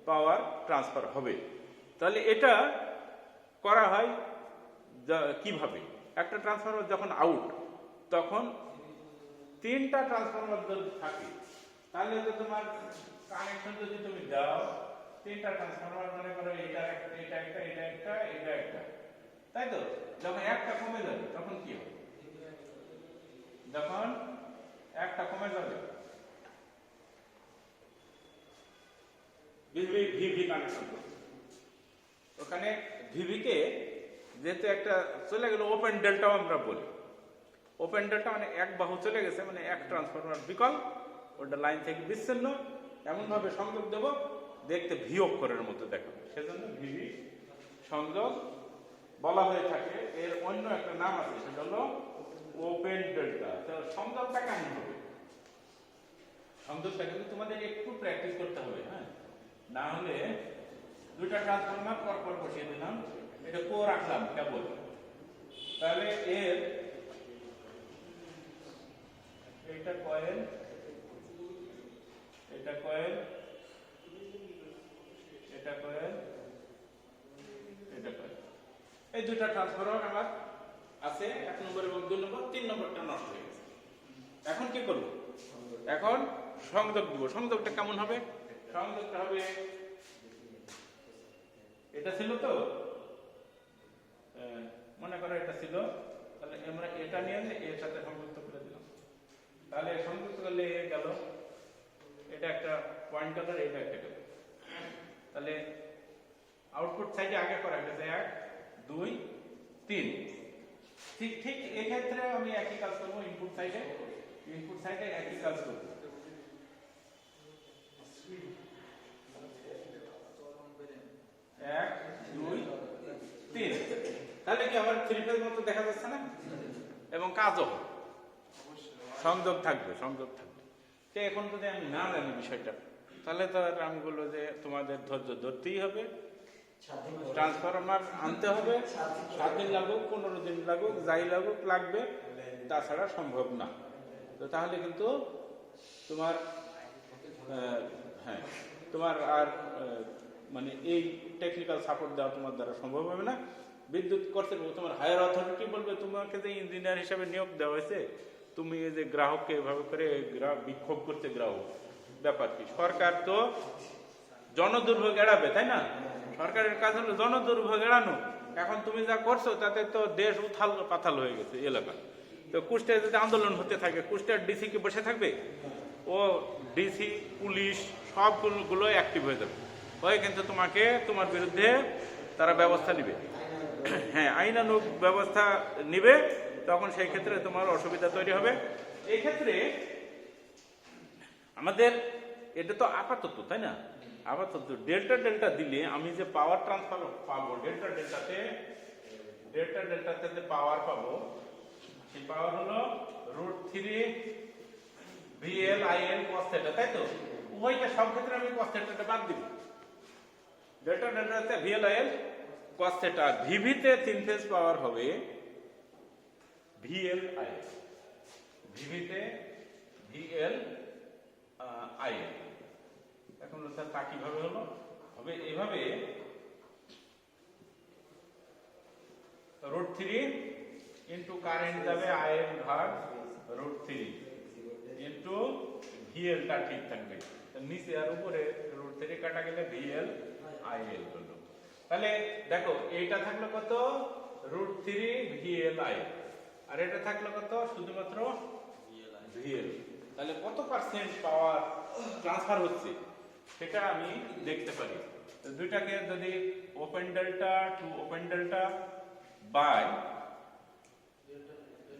পাওয়ার ট্রান্সফার হবে। তাহলে এটা করা হয় কিভাবে? একটা ট্রান্সফরমার যখন আউট, তখন 3টা ট্রান্সফরমার যদি থাকে, তাহলে তো তোমার কানেকশন যদি তুমি দাও 3টা ট্রান্সফরমার, মনে করো এটা একটা, এটা একটা, এটা একটা, এটা একটা, তাই তো? যখন একটা কমে যাবে তখন কি হবে? যখন একটা কমে যাবে, ভিভি কানেকশন করবে, ওখানে ভিভি কে যেহেতু একটা চলে গেল, ওপেন ডেল্টাও আমরা বলি। ওপেন ডেল্টা মানে এক বাহু চলে গেছে, মানে এক ট্রান্সফরমার বিকল, ওটা লাইন থেকে বিচ্ছিন্ন, এমনভাবে সংযোগ দেব দেখতে ভি অক্ষরের মতো দেখাবে, সেজন্য ভিভি সংযোগ বলা হয়ে থাকে। এর অন্য একটা নাম আছে, সেটা হলো ওপেন ডেল্টা। তো সংযোগটা কেমন হবে? সংযোগটা কিন্তু তোমাদের একটু প্র্যাকটিস করতে হবে, হ্যাঁ, না হলে 2টা ট্রান্সফরমার পরপর বসিয়ে দিলাম, এটা কো রাখলাম কেবল, তাহলে এর এটা কয়েল, এটা কয়েল, এটা কয়েল, এটা কয়েল, এই 2টা ট্রান্সফরমার আমার আছে, 1 নম্বর এবং 2 নম্বর। 3 নম্বরটা নষ্ট হয়ে গেছে। এখন কি করব? এখন সংযোগ দিব। সংযোগটা কেমন হবে? সংযোগটা হবে, এটা ছিল তো, মনে করো এটা ছিল, তাহলে আমরা এটা নিয়ে এর সাথে সংযুক্ত করে দিলাম, তাহলে সংযুক্ত করলে গেল, এটা একটা পয়েন্ট গেল, এটা একটা গেল, তাহলে আউটপুট সাইডে আগে করা গেছে 1 2 3। ঠিক ঠিক এক্ষেত্রে আমি একই কাজ করবো, ইনপুট সাইডে একই কাজ করবো। 1 2 3, তাহলে কি আমার 3 ফেজ মতো দেখা যাচ্ছে না? এবং কাজও সংযোগ থাকবে, সংযোগ থাকবে। তো এখন যদি আমি না জানি বিষয়টা, তাহলে তো আমি বলবো যে তোমাদের ধৈর্য ধরতেই হবে, ট্রান্সফরমার আনতে হবে, 7 দিন লাগুক, 15 দিন লাগুক, যাই লাগুক লাগবে, তাছাড়া সম্ভব না। তো তাহলে কিন্তু তোমার হ্যাঁ, তোমার আর মানে এই টেকনিক্যাল সাপোর্ট দেওয়া তোমার দ্বারা সম্ভব হবে না। বিদ্যুৎ কর্তৃপক্ষ, তোমার হায়ার অথরিটি বলবে, তোমাকে যে ইঞ্জিনিয়ার হিসাবে নিয়োগ দেওয়া হয়েছে, তুমি এই যে গ্রাহককে এভাবে করে বিক্ষোভ করতে, গ্রাহক ব্যাপার কি? সরকার তো জনদুর্ভোগ এড়াবে, তাই না? সরকারের কাজ হলো জনদুর্ভোগ এড়ানো। এখন তুমি যা করছো তাতে তো দেশ উথাল পাথাল হয়ে গেছে এলাকা। তো কুষ্টিয়ায় যদি আন্দোলন হতে থাকে, কুষ্টিয়ার ডিসি কি বসে থাকবে? ও ডিসি, পুলিশ সবগুলো অ্যাক্টিভ হয়ে যাবে, হয়ে কিন্তু তোমাকে, তোমার বিরুদ্ধে তারা ব্যবস্থা নিবে, হ্যাঁ, আইনানুগ ব্যবস্থা নিবে। তখন সেই ক্ষেত্রে তোমার অসুবিধা তৈরি হবে। এই ক্ষেত্রে আমাদের এটা তো আপাতত, তাই না? আপাতত ডেল্টা ডেল্টা দিলে আমি যে পাওয়ার ট্রান্সফার পাবো, ডেল্টা ডেল্টাতে যে পাওয়ার পাবো, সেই পাওয়ার হলো √3 VL IL cos θ, তাই তো? উভয়টা সব ক্ষেত্রে আমি cos θ বাদ দিব। ডেল্টা ডেল্টাতে VL IL cos θ, ভিভিতে 3 ফেজ পাওয়ার হবে VL IL, ভিভিতে VL IL। এখন স্যার তা কিভাবে হলো? হবে এইভাবে, √3 ইন্টু কারেন্ট যাবে IL ভাগ √3 ইন্টু VL টা ঠিক থাকবে, নিচে আর উপরে √3 কাটা গেলে VL IL হলো। তাহলে দেখো, এইটা থাকলো কত? √3 VL IL, আর এটা থাকলো কত? শুধুমাত্র VL। তাহলে কত পার্সেন্ট পাওয়ার ট্রান্সফার হচ্ছে সেটা আমি দেখতে পারি। তো দুইটাকে যদি open delta to open delta by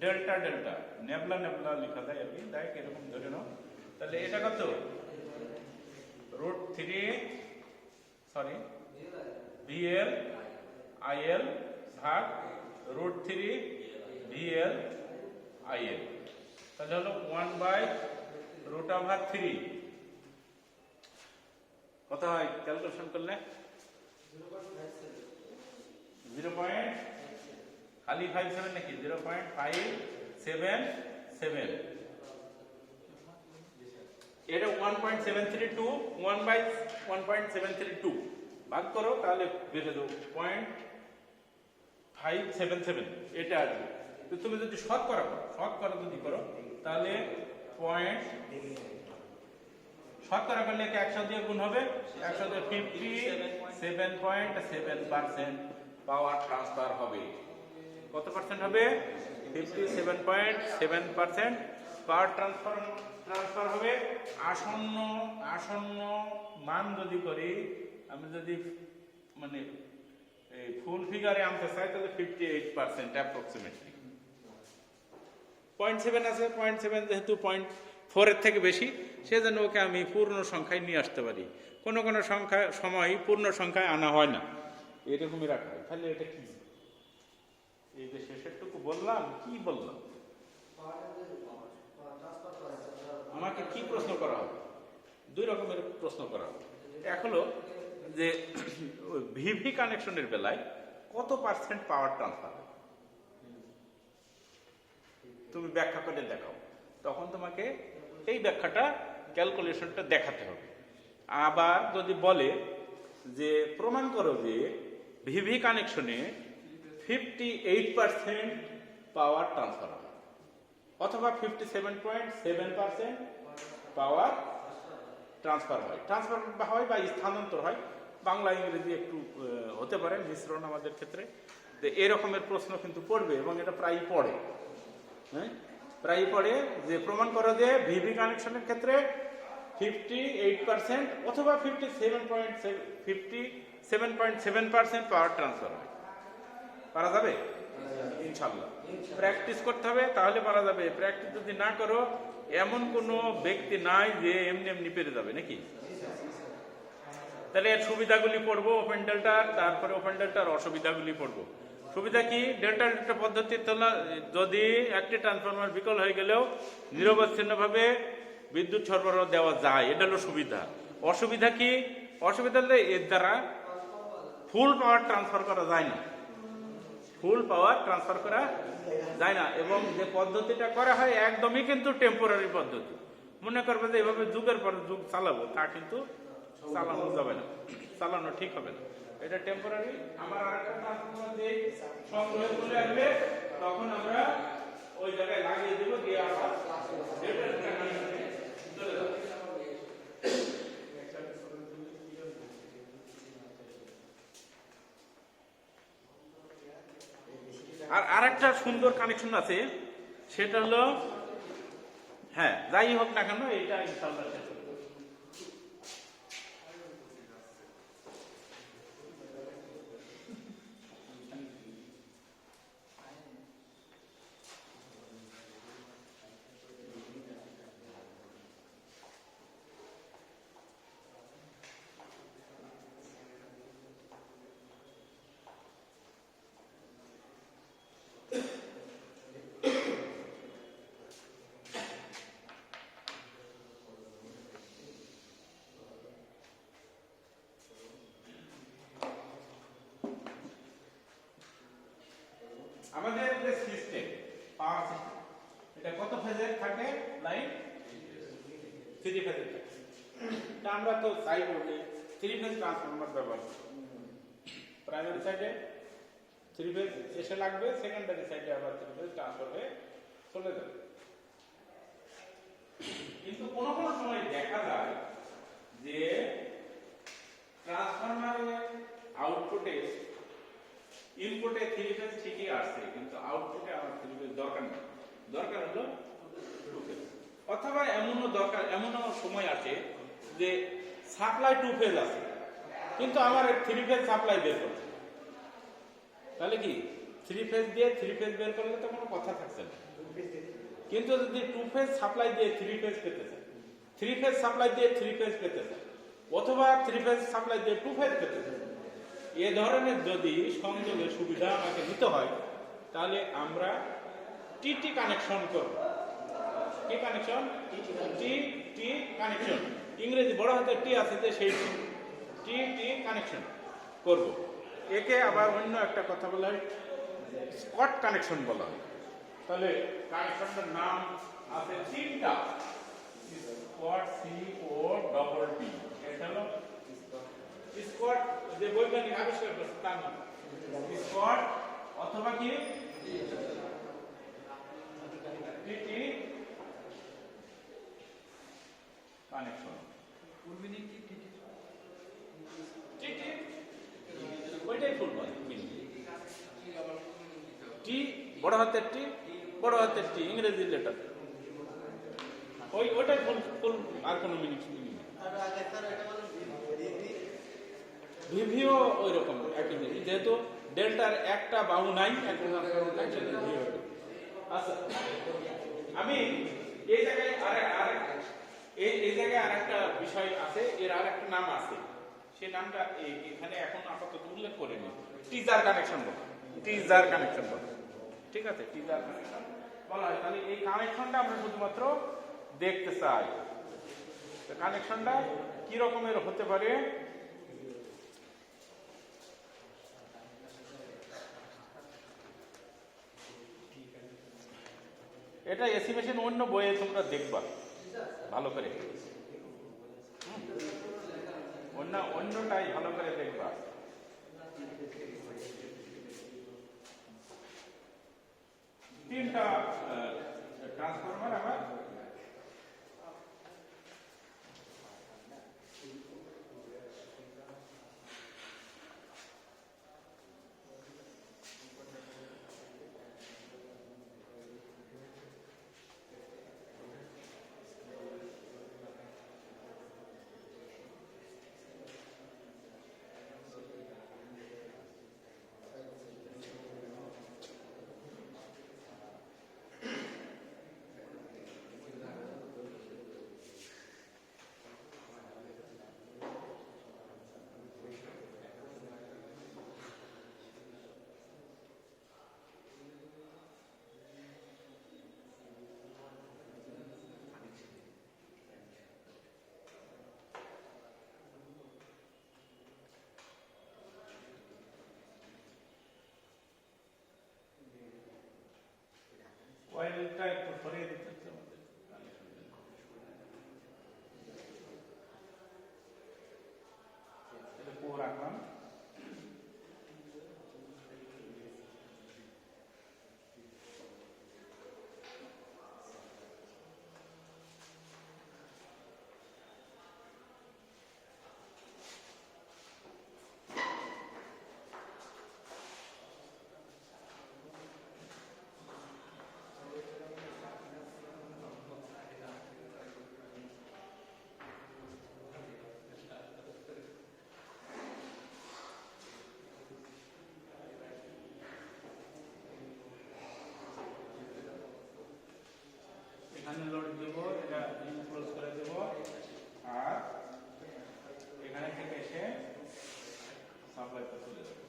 delta delta, nabla nabla লেখা যায় আর কি, দেখ এরকম ধরে নাও, তাহলে এটা কত? VL IL ভাগ √3 VL IL, তাহলে হলো 1/√3। কত হয় ক্যালকুলেশন করলে? 0. খালি 57 নাকি? 0.577। এটা 1.732 1/1.732 ভাগ করো তাহলে বেড়ে দেবো 0.577 এটা আসবে। তো তুমি যদি শতকরা যদি করো তাহলে শতকরা করলে 100 দিয়ে গুণ হবে, 100 দিয়ে 57.7% পাওয়ার ট্রান্সফার হবে। কত পার্সেন্ট হবে? 57.7% পাওয়ার ট্রান্সফার হবে। আসন্ন মান যদি করি, আমি যদি মানে ফুল ফিগারে আনতে চাই তাহলে 58% অ্যাপ্রক্সিমেটলি। 0.7 আছে, 0.7 যেহেতু 0.4 এর থেকে বেশি, সেজন্য ওকে আমি পূর্ণ সংখ্যায় নিয়ে আসতে পারি। কোনো সময় পূর্ণ সংখ্যায় আনা হয় না, এরকমই রাখা হয়। তাহলে এটা কি? এই যে শেষেরটুকু বললাম, কি বললাম? আমাকে কি প্রশ্ন করা হবে? 2 রকমের প্রশ্ন করা হবে। এক হলো যে ভিভি কানেকশনের বেলায় কত পার্সেন্ট পাওয়ার ট্রান্সফার হয়, তুমি ব্যাখ্যা করে দেখাও। তখন তোমাকে এই ব্যাখ্যাটা, ক্যালকুলেশনটা দেখাতে হবে। আবার যদি বলে যে প্রমাণ করো যে ভিভি কানেকশনে 58% পাওয়ার ট্রান্সফার হয়, অথবা 57.7% পাওয়ার ট্রান্সফার হয় বা স্থানান্তর হয়, বাংলা ইংরেজি একটু হতে পারে মিশ্রণ আমাদের ক্ষেত্রে। এই রকমের প্রশ্ন কিন্তু পড়বে এবং এটা প্রায়ই পড়ে। হ্যাঁ, প্রায়ই পড়ে যে প্রমাণ করো যে ভিভি কানেকশনের ক্ষেত্রে 58% অথবা 57.7% পাওয়ার ট্রান্সফার হয়। পারা যাবে ইনশাল্লাহ। প্র্যাকটিস করতে হবে, তাহলে পারা যাবে। প্র্যাকটিস যদি না করো, এমন কোনো ব্যক্তি নাই যে এমনি পেরে যাবে নাকি। তাহলে এর সুবিধাগুলি পড়বো ওপেন ডেল্টার, তারপরে ওপেন ডেল্টার অসুবিধাগুলি পড়বো। সুবিধা কি? ডেল্টা পদ্ধতির যদি একটি ট্রান্সফরমার বিকল হয়ে গেলেও নিরবচ্ছিন্নভাবে বিদ্যুৎ সরবরাহ দেওয়া যায়, এটা হলো সুবিধা। অসুবিধা কি? অসুবিধা হলে এর দ্বারা ফুল পাওয়ার ট্রান্সফার করা যায় না, এবং যে পদ্ধতিটা করা হয় একদমই কিন্তু টেম্পোরারি পদ্ধতি। মনে করবে যে এভাবে যুগের পর যুগ চালাবো, তা কিন্তু চালানো যাবে না, চালানো ঠিক হবে না। এটা টেম্পোরারি। আমার আরেকটা ট্রান্সফরমার দিয়ে সংগ্রহ করে আসবে, তখন আমরা ওই জায়গায় লাগিয়ে দেবো, দিয়ে আবার আর আরেকটা সুন্দর কানেকশন আছে, সেটা হলো, হ্যাঁ যাই হোক না কেন, এটা ইনশাআল্লাহ আমাদের যে সিস্টেম, পাওয়ার সিস্টেম, এটা কত ফেজের থাকে? লাইন 3 ফেজের থাকে। তা আমরা তো চাইবো যে 3 ফেজ ট্রান্সফরমার ব্যবহার করি। প্রাইমারি সাইডে 3 ফেজ এসে লাগবে, সেকেন্ডারি সাইডে আবার 3 ফেজ ট্রান্সফার হয়ে চলে যাবে। কিন্তু কোনো সময় দেখা যায় যে ট্রান্সফরমারের আউটপুটে, ইনপুটে 3 ফেজ ঠিকই আসছে, কিন্তু আউটপুটে আমার 3 ফেজ দরকার নেই, দরকার হলো 2 ফেজ। অথবা এমনও সময় আছে যে সাপ্লাই 2 ফেজ আছে, কিন্তু আমার 3 ফেজ সাপ্লাই বের করছে। তাহলে কি 3 ফেজ দিয়ে 3 ফেজ বের করলে তো কোনো কথা থাকছে না। কিন্তু যদি 2 ফেজ সাপ্লাই দিয়ে 3 ফেজ পেতে চায়, 3 ফেজ সাপ্লাই দিয়ে 3 ফেজ পেতে চায়, অথবা 3 ফেজ সাপ্লাই দিয়ে 2 ফেজ পেতে চায়, এ ধরনের যদি সংযোগের সুবিধা আমাকে নিতে হয়, তাহলে আমরা টিটি কানেকশন করব। কি কানেকশন? টি কানেকশন। ইংরেজি বড় হাতে টি আছে, যে সেই টি কানেকশন করব। একে আবার অন্য একটা কথা বলা হয় স্কট কানেকশন বলা হয়। তাহলে কানেকশনটার নাম আছে 3টা। স্কোয়াড সি ও ডবল টি, এটা হলো স্কোয়াড যে বৈজ্ঞানিক আবিষ্কার করছে তার নাম স্কোয়াড অথবা কি টিটি কানেকশন। টিটি ওইটাই ফুল মিনিং। টি বড় হাতের টি, বড় হাতের টি ইংরেজি লেটার, ওইটাই ফুল ফুল, আর কোনো মিনিং নেই। ভিভিও ওই রকম একই জিনিস, যেহেতু ডেল্টার একটা বাহু নাই, আচ্ছা আমি এই জায়গায় এই জায়গায় আর একটা বিষয় আছে, এর আর একটা নাম আছে, সেই নামটা এখানে এখন আপাতত উল্লেখ করিনি। টিজার কানেকশন বলে, টিজার কানেকশন বলে, ঠিক আছে, টিজার কানেকশন বলা হয়। তাহলে এই কানেকশনটা আমরা শুধুমাত্র দেখতে চাই, কানেকশনটা কি রকমের হতে পারে। এটা এসি মেশিন অন্য বইয়ে তোমরা দেখবা ভালো করে, অন্যটাই ভালো করে দেখবা। তিনটা ট্রান্সফরমার আমার কয়েলটা একটু সরিয়ে দিতে হচ্ছে আমাদের। এটা পুরো রাখলাম। এখানে লোড দেবো, এটা ক্লোজ করে দেব, আর এখানে থেকে এসে সাপ্লাইটা চলে যাবে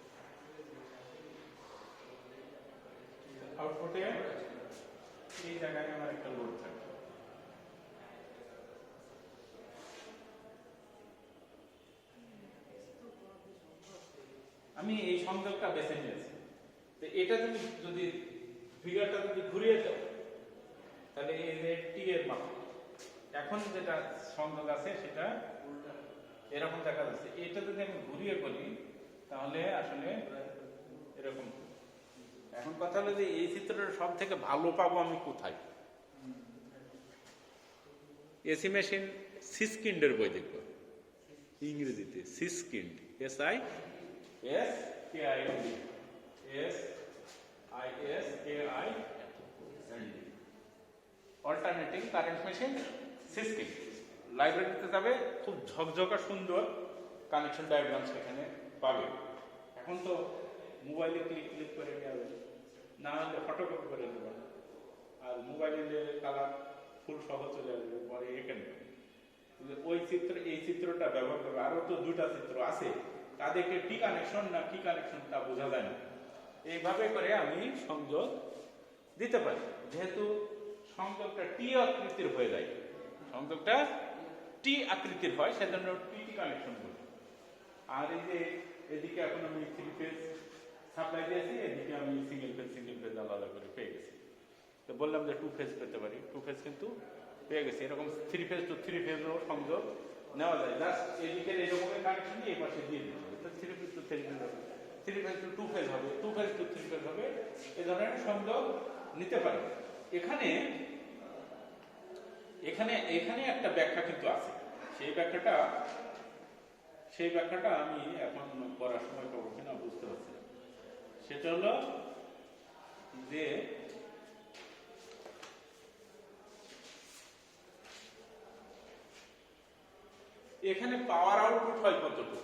আউটপুটে। এই জায়গায় আমার একটা লোড থাকবে, আমি এই সংযোগটা বেছে নিয়েছি। তো এটা যদি ফিগারটা যদি ঘুরিয়ে দাও, তাহলে এই যে টি এর মাপ এখন যেটা সংযোগ আছে সেটা এরকম দেখা যাচ্ছে। এটা যদি আমি ঘুরিয়ে বলি তাহলে আসলে এরকম। এখন কথা হলো যে এই চিত্রটা সব থেকে ভালো পাবো আমি কোথায়? এসি মেশিন সিসকিন্ডের বই দেখব, ইংরেজিতে Siskind, SISKIND, SISKIND, alternating current machine Siskind. লাইব্রেরিতে যাবে, খুব ঝকঝকা সুন্দর কানেকশন ডায়াগ্রাম সেখানে পাবে। এখন তো মোবাইলে ক্লিক করে নেওয়া, না হলে ফটোকপি করে নেবেন, আর মোবাইলে কালার ফুল সহ চলে আসবে পরে এখানে। ওই চিত্র, এই চিত্রটা ব্যবহার করবে। আরো তো দুটা চিত্র আছে, তাদেরকে টি কানেকশন না কি কানেকশন তা বোঝা যায় না। এইভাবে করে আমি সংযোগ দিতে পারি। যেহেতু সংযোগটা টি আকৃতির হয়ে যায়, সংযোগটা টি আকৃতির হয়, সেজন্য টি কানেকশন বলি। আর এই যে এদিকে এখন আমি 3 ফেজ সাপ্লাই দিয়েছি, এদিকে আমি সিঙ্গেল ফেজ আলাদা করে পেয়ে গেছি। তো বললাম যে 2 ফেজ পেতে পারি, 2 ফেজ কিন্তু পেয়ে গেছি। এরকম 3 ফেজ টু 3 ফেজও সংযোগ নেওয়া যায়, জাস্ট এদিকে এরকমের কানেকশন দিয়ে এই পাশে দিয়ে দিতে হবে। তো 3 ফেজ টু 3 ফেজ হবে, 3 ফেজ টু 2 ফেজ হবে, 2 ফেজ টু 3 ফেজ হবে, এই ধরনের সংযোগ নিতে পারে। এখানে এখানে এখানে একটা ব্যাখ্যা কিন্তু আছে, সেই ব্যাখ্যাটা আমি এখন পড়ার সময় পাবো কিনা বুঝতে পারছি না। সেটা হলো যে এখানে পাওয়ার আউটপুট হয় কতটুকু?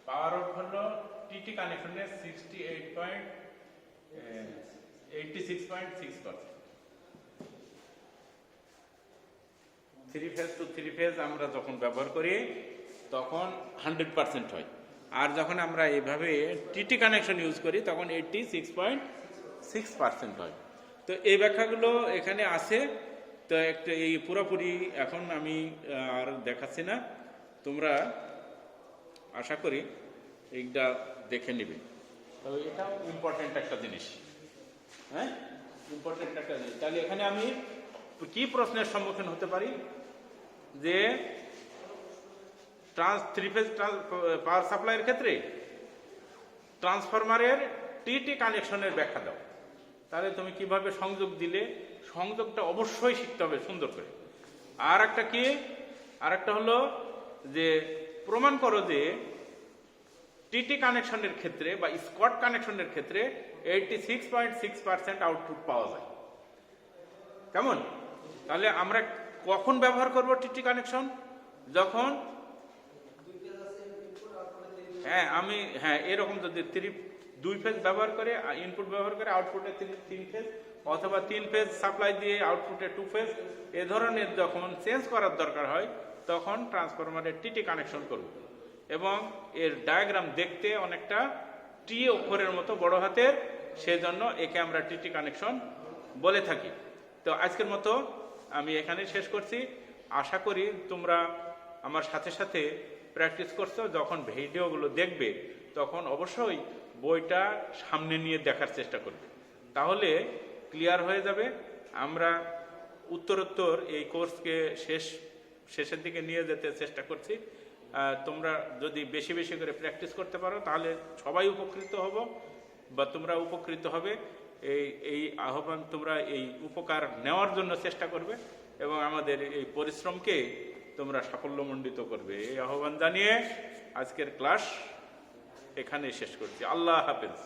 পাওয়ার আউট হলো টিটি কানেকশনের 86.6%। 3 ফেজ টু 3 ফেজ আমরা যখন ব্যবহার করি তখন 100% হয়, আর যখন আমরা এইভাবে টিটি কানেকশন ইউজ করি তখন 86.6% হয়। তো এই ব্যাখ্যাগুলো এখানে আছে। তো একটা এই পুরোপুরি এখন আমি আর দেখাচ্ছি না, তোমরা আশা করি এইটা দেখে নিবে। তো এটাও ইম্পর্টেন্ট একটা জিনিস, হ্যাঁ, ইম্পর্টেন্ট একটা জিনিস। তাহলে এখানে আমি কি প্রশ্নের সম্মুখীন হতে পারি যে 3 ফেজ পাওয়ার সাপ্লাইয়ের ক্ষেত্রে ট্রান্সফরমারের টিটি কানেকশনের ব্যাখ্যা দাও। তাহলে তুমি কিভাবে সংযোগ দিলে, সংযোগটা অবশ্যই শিখতে হবে সুন্দর করে। আর একটা কি, আর একটা হলো যে প্রমাণ করো যে টিটি কানেকশনের ক্ষেত্রে বা স্কট কানেকশনের ক্ষেত্রে 86.6% আউটপুট পাওয়া যায়। কেমন? তাহলে আমরা কখন ব্যবহার করব টিটি কানেকশন? যখন এরকম যদি 2 ফেজ ব্যবহার করে, ইনপুট ব্যবহার করে আউটপুটে 3 ফেজ, অথবা 3 ফেজ সাপ্লাই দিয়ে আউটপুটে 2 ফেজ, এ ধরনের যখন চেঞ্জ করার দরকার হয় তখন ট্রান্সফরমারের টিটি কানেকশন করব। এবং এর ডায়াগ্রাম দেখতে অনেকটা টি অক্ষরের মতো বড় হাতের, সেজন্য একে আমরা টিটি কানেকশন বলে থাকি। তো আজকের মতো আমি এখানে শেষ করছি। আশা করি তোমরা আমার সাথে সাথে প্র্যাকটিস করছো। যখন ভিডিওগুলো দেখবে তখন অবশ্যই বইটা সামনে নিয়ে দেখার চেষ্টা করবে, তাহলে ক্লিয়ার হয়ে যাবে। আমরা উত্তরোত্তর এই কোর্সকে শেষের দিকে নিয়ে যেতে চেষ্টা করছি। তোমরা যদি বেশি বেশি করে প্র্যাকটিস করতে পারো তাহলে সবাই উপকৃত হব বা তোমরা উপকৃত হবে। এই আহ্বান, তোমরা এই উপকার নেওয়ার জন্য চেষ্টা করবে এবং আমাদের এই পরিশ্রমকে তোমরা সাফল্যমণ্ডিত করবে, এই আহ্বান জানিয়ে আজকের ক্লাস এখানে শেষ করছি। আল্লাহ হাফেজ।